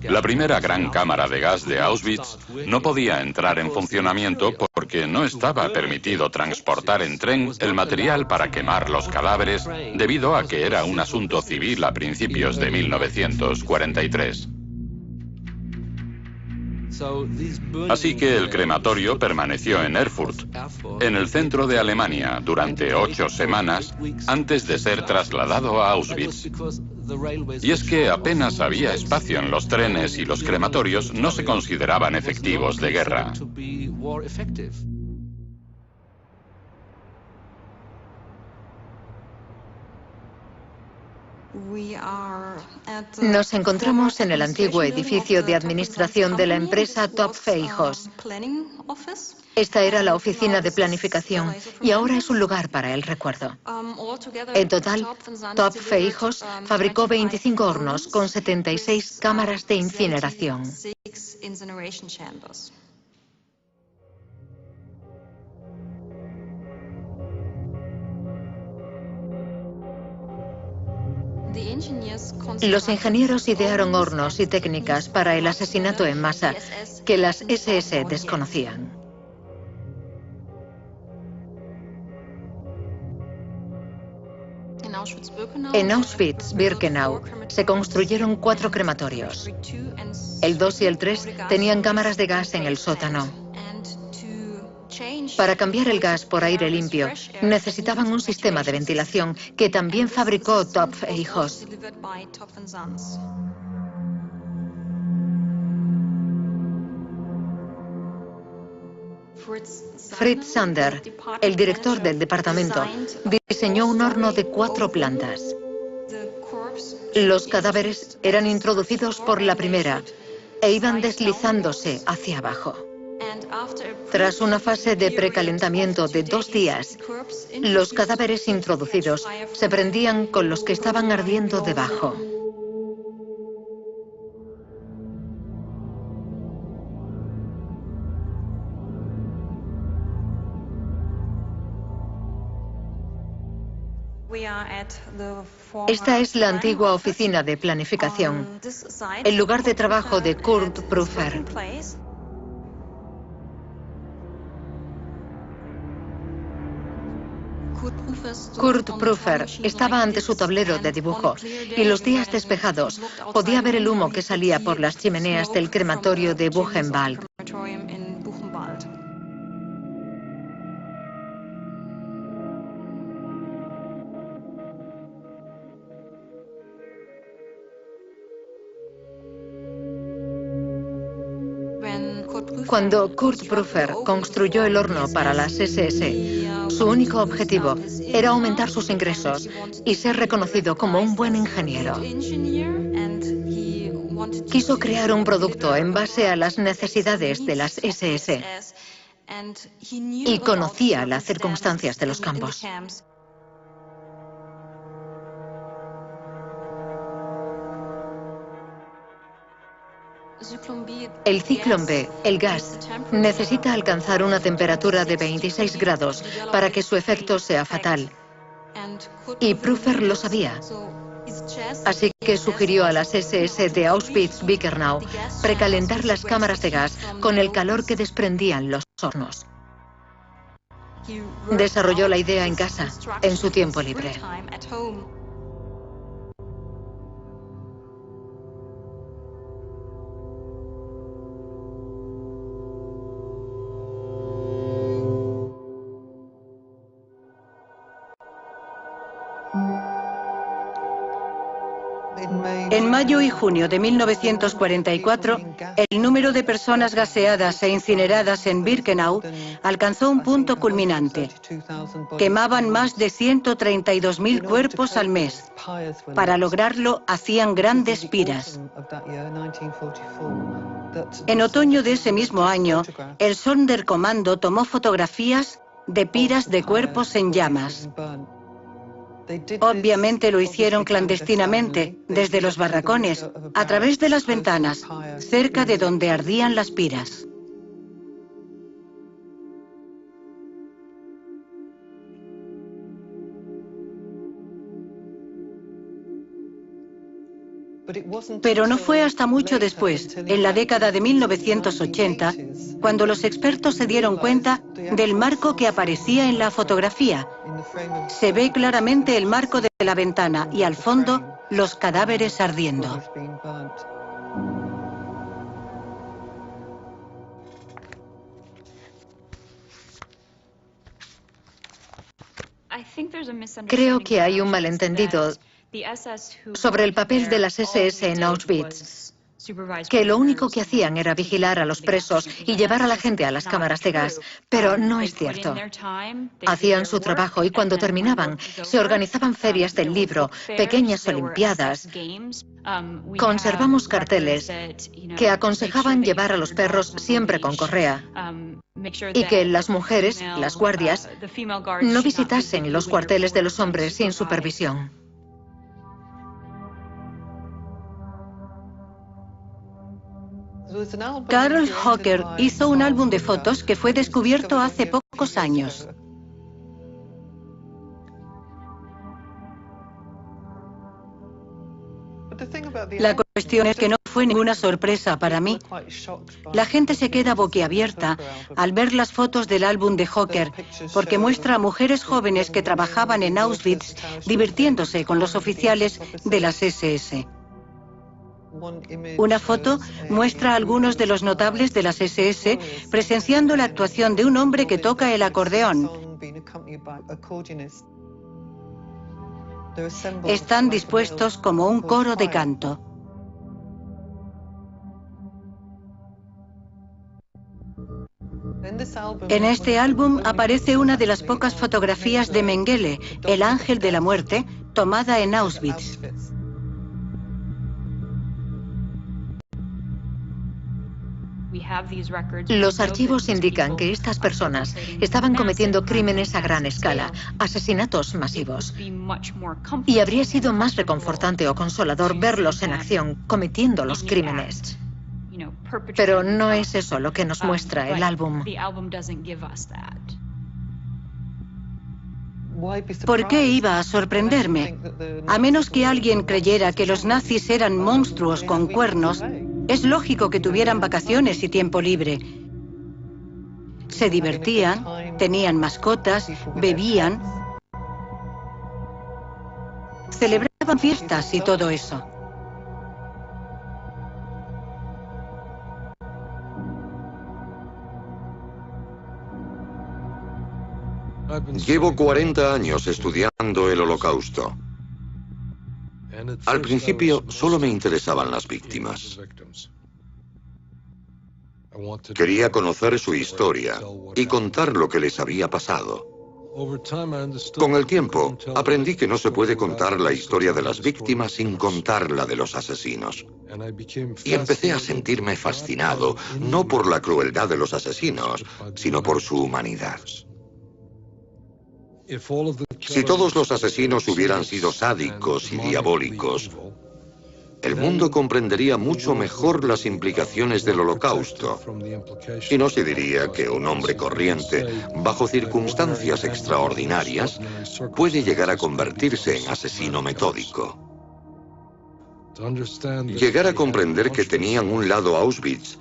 La primera gran cámara de gas de Auschwitz no podía entrar en funcionamiento porque no estaba permitido transportar en tren el material para quemar los cadáveres debido a que era un asunto civil a principios de 1943. Así que el crematorio permaneció en Erfurt, en el centro de Alemania, durante 8 semanas antes de ser trasladado a Auschwitz. Y es que apenas había espacio en los trenes y los crematorios no se consideraban efectivos de guerra. Nos encontramos en el antiguo edificio de administración de la empresa Topfejos. Esta era la oficina de planificación y ahora es un lugar para el recuerdo. En total, Topfejos fabricó 25 hornos con 76 cámaras de incineración. Los ingenieros idearon hornos y técnicas para el asesinato en masa que las SS desconocían. En Auschwitz-Birkenau se construyeron 4 crematorios. El 2 y el 3 tenían cámaras de gas en el sótano. Para cambiar el gas por aire limpio, necesitaban un sistema de ventilación que también fabricó Topfejos. Fritz Sander, el director del departamento, diseñó un horno de 4 plantas. Los cadáveres eran introducidos por la primera e iban deslizándose hacia abajo. Tras una fase de precalentamiento de 2 días, los cadáveres introducidos se prendían con los que estaban ardiendo debajo. Esta es la antigua oficina de planificación, el lugar de trabajo de Kurt Prüfer. Kurt Prüfer estaba ante su tablero de dibujo y los días despejados podía ver el humo que salía por las chimeneas del crematorio de Buchenwald. Cuando Kurt Prüfer construyó el horno para las SS, su único objetivo era aumentar sus ingresos y ser reconocido como un buen ingeniero. Quiso crear un producto en base a las necesidades de las SS y conocía las circunstancias de los campos. El ciclón B, el gas, necesita alcanzar una temperatura de 26 grados para que su efecto sea fatal. Y Prüfer lo sabía. Así que sugirió a las SS de Auschwitz-Birkenau precalentar las cámaras de gas con el calor que desprendían los hornos. Desarrolló la idea en casa, en su tiempo libre. En mayo y junio de 1944, el número de personas gaseadas e incineradas en Birkenau alcanzó un punto culminante. Quemaban más de 132.000 cuerpos al mes. Para lograrlo, hacían grandes piras. En otoño de ese mismo año, el Sonderkommando tomó fotografías de piras de cuerpos en llamas. Obviamente lo hicieron clandestinamente, desde los barracones, a través de las ventanas, cerca de donde ardían las piras. Pero no fue hasta mucho después, en la década de 1980, cuando los expertos se dieron cuenta del marco que aparecía en la fotografía. Se ve claramente el marco de la ventana y al fondo los cadáveres ardiendo. Creo que hay un malentendido sobre el papel de las SS en Auschwitz, que lo único que hacían era vigilar a los presos y llevar a la gente a las cámaras de gas, pero no es cierto. Hacían su trabajo y cuando terminaban se organizaban ferias del libro, pequeñas olimpiadas. Conservamos carteles que aconsejaban llevar a los perros siempre con correa y que las mujeres, las guardias, no visitasen los cuarteles de los hombres sin supervisión. Carol Hocker hizo un álbum de fotos que fue descubierto hace pocos años. La cuestión es que no fue ninguna sorpresa para mí. La gente se queda boquiabierta al ver las fotos del álbum de Hocker, porque muestra a mujeres jóvenes que trabajaban en Auschwitz divirtiéndose con los oficiales de las SS. Una foto muestra a algunos de los notables de las SS presenciando la actuación de un hombre que toca el acordeón. Están dispuestos como un coro de canto. En este álbum aparece una de las pocas fotografías de Mengele, el ángel de la muerte, tomada en Auschwitz. Los archivos indican que estas personas estaban cometiendo crímenes a gran escala, asesinatos masivos. Y habría sido más reconfortante o consolador verlos en acción cometiendo los crímenes. Pero no es eso lo que nos muestra el álbum. ¿Por qué iba a sorprenderme? A menos que alguien creyera que los nazis eran monstruos con cuernos, es lógico que tuvieran vacaciones y tiempo libre. Se divertían, tenían mascotas, bebían, celebraban fiestas y todo eso. Llevo 40 años estudiando el Holocausto. Al principio solo me interesaban las víctimas. Quería conocer su historia y contar lo que les había pasado. Con el tiempo, aprendí que no se puede contar la historia de las víctimas sin contar la de los asesinos. Y empecé a sentirme fascinado, no por la crueldad de los asesinos, sino por su humanidad. Si todos los asesinos hubieran sido sádicos y diabólicos, el mundo comprendería mucho mejor las implicaciones del Holocausto. Y no se diría que un hombre corriente, bajo circunstancias extraordinarias, puede llegar a convertirse en asesino metódico. Llegar a comprender que tenían un lado Auschwitz,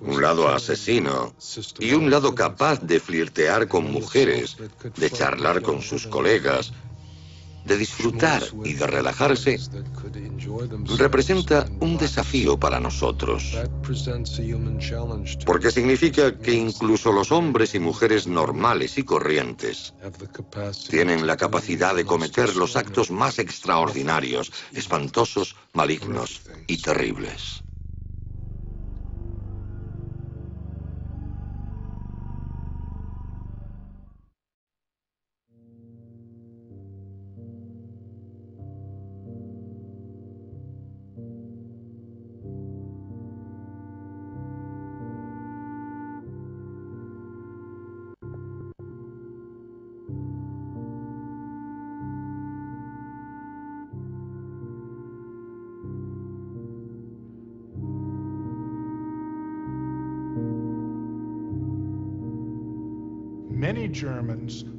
un lado asesino y un lado capaz de flirtear con mujeres, de charlar con sus colegas, de disfrutar y de relajarse, representa un desafío para nosotros, porque significa que incluso los hombres y mujeres normales y corrientes tienen la capacidad de cometer los actos más extraordinarios, espantosos, malignos y terribles.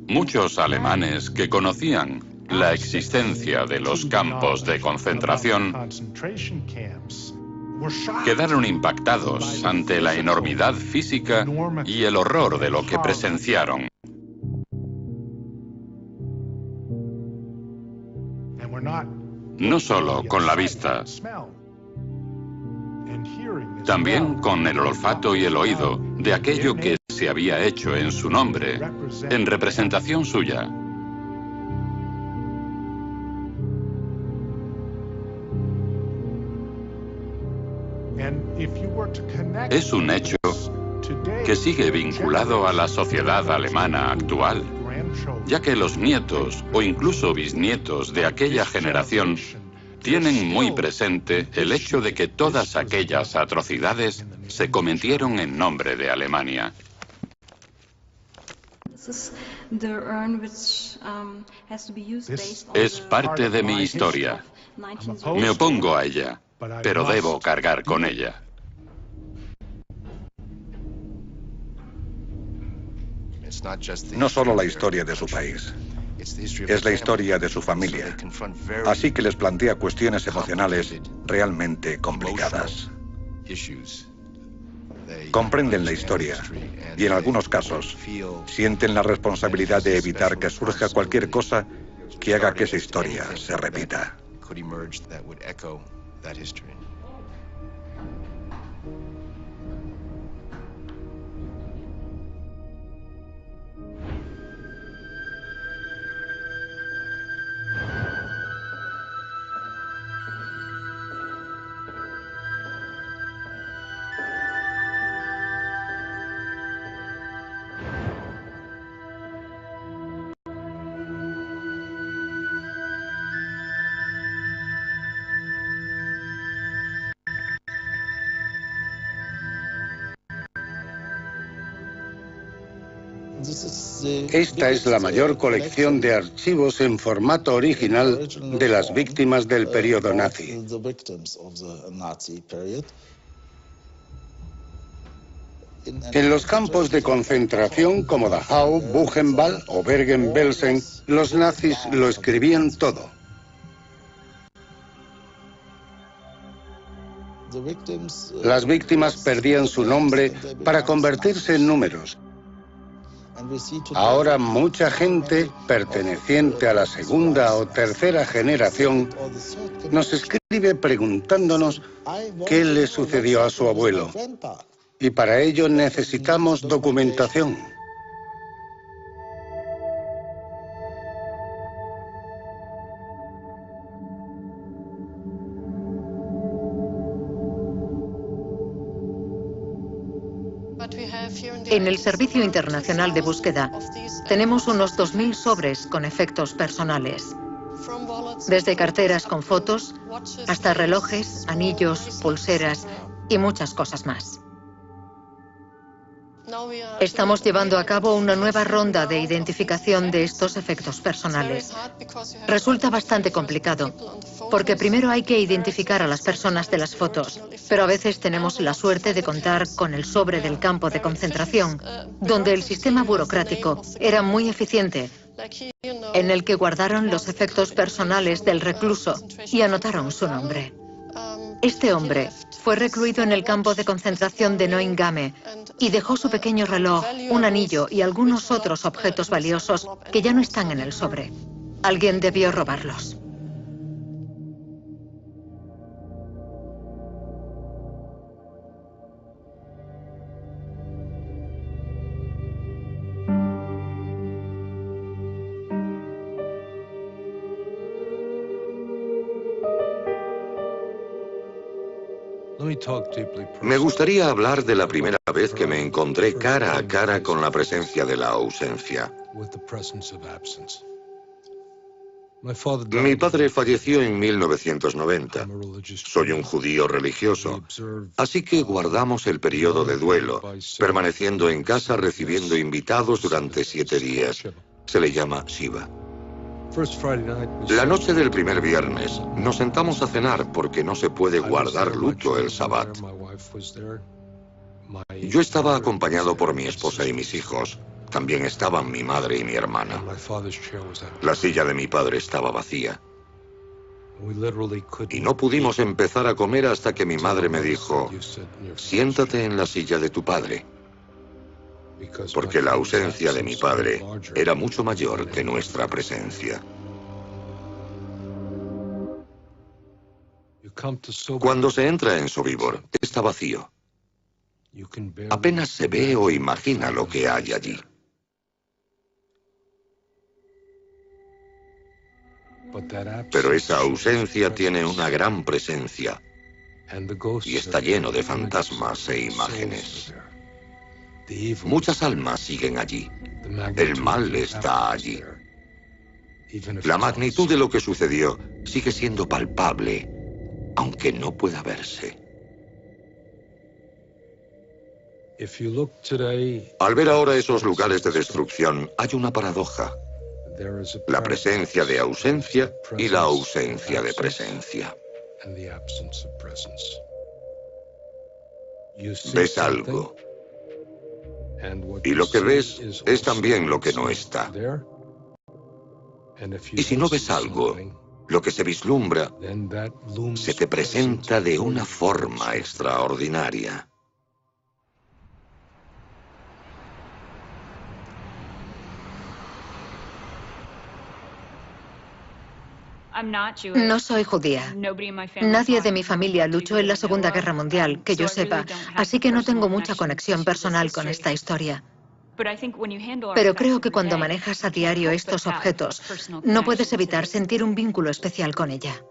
Muchos alemanes que conocían la existencia de los campos de concentración quedaron impactados ante la enormidad física y el horror de lo que presenciaron. No solo con la vista, también con el olfato y el oído de aquello que se había hecho en su nombre, en representación suya. Es un hecho que sigue vinculado a la sociedad alemana actual, ya que los nietos o incluso bisnietos de aquella generación tienen muy presente el hecho de que todas aquellas atrocidades se cometieron en nombre de Alemania. Es parte de mi historia. Me opongo a ella, pero debo cargar con ella. No solo la historia de su país, es la historia de su familia. Así que les plantea cuestiones emocionales realmente complicadas. Comprenden la historia y en algunos casos sienten la responsabilidad de evitar que surja cualquier cosa que haga que esa historia se repita. Esta es la mayor colección de archivos en formato original de las víctimas del periodo nazi. En los campos de concentración como Dachau, Buchenwald o Bergen-Belsen, los nazis lo escribían todo. Las víctimas perdían su nombre para convertirse en números. Ahora mucha gente perteneciente a la segunda o tercera generación nos escribe preguntándonos qué le sucedió a su abuelo. Y para ello necesitamos documentación. En el Servicio Internacional de Búsqueda tenemos unos 2000 sobres con efectos personales. Desde carteras con fotos hasta relojes, anillos, pulseras y muchas cosas más. Estamos llevando a cabo una nueva ronda de identificación de estos efectos personales. Resulta bastante complicado, porque primero hay que identificar a las personas de las fotos, pero a veces tenemos la suerte de contar con el sobre del campo de concentración, donde el sistema burocrático era muy eficiente, en el que guardaron los efectos personales del recluso y anotaron su nombre. Este hombre fue recluido en el campo de concentración de Neuengamme y dejó su pequeño reloj, un anillo y algunos otros objetos valiosos que ya no están en el sobre. Alguien debió robarlos. Me gustaría hablar de la primera vez que me encontré cara a cara con la presencia de la ausencia. Mi padre falleció en 1990. Soy un judío religioso, así que guardamos el periodo de duelo, permaneciendo en casa recibiendo invitados durante 7 días. Se le llama Shiva. La noche del primer viernes nos sentamos a cenar porque no se puede guardar luto el Sabbat. Yo estaba acompañado por mi esposa y mis hijos. También estaban mi madre y mi hermana. La silla de mi padre estaba vacía. Y no pudimos empezar a comer hasta que mi madre me dijo, siéntate en la silla de tu padre. Porque la ausencia de mi padre era mucho mayor que nuestra presencia. Cuando se entra en Sobibor, está vacío. Apenas se ve o imagina lo que hay allí. Pero esa ausencia tiene una gran presencia y está lleno de fantasmas e imágenes. Muchas almas siguen allí. El mal está allí. La magnitud de lo que sucedió sigue siendo palpable, aunque no pueda verse. Al ver ahora esos lugares de destrucción, hay una paradoja. La presencia de ausencia y la ausencia de presencia. Ves algo. Y lo que ves es también lo que no está. Y si no ves algo, lo que se vislumbra se te presenta de una forma extraordinaria. No soy judía. Nadie de mi familia luchó en la Segunda Guerra Mundial, que yo sepa, así que no tengo mucha conexión personal con esta historia. Pero creo que cuando manejas a diario estos objetos, no puedes evitar sentir un vínculo especial con ella.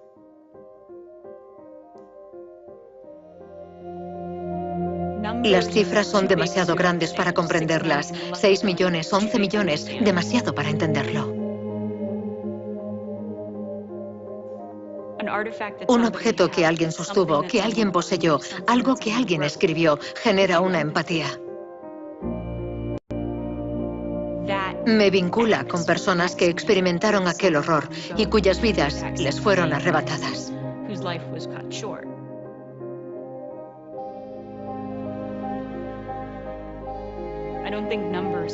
Las cifras son demasiado grandes para comprenderlas. 6 millones, 11 millones, demasiado para entenderlo. Un objeto que alguien sostuvo, que alguien poseyó, algo que alguien escribió, genera una empatía. Me vincula con personas que experimentaron aquel horror y cuyas vidas les fueron arrebatadas.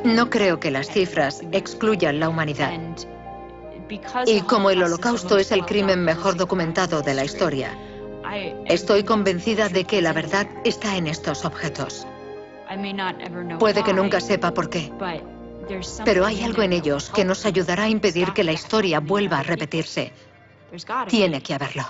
No creo que las cifras excluyan la humanidad. Y como el Holocausto es el crimen mejor documentado de la historia, estoy convencida de que la verdad está en estos objetos. Puede que nunca sepa por qué, pero hay algo en ellos que nos ayudará a impedir que la historia vuelva a repetirse. Tiene que haberlo.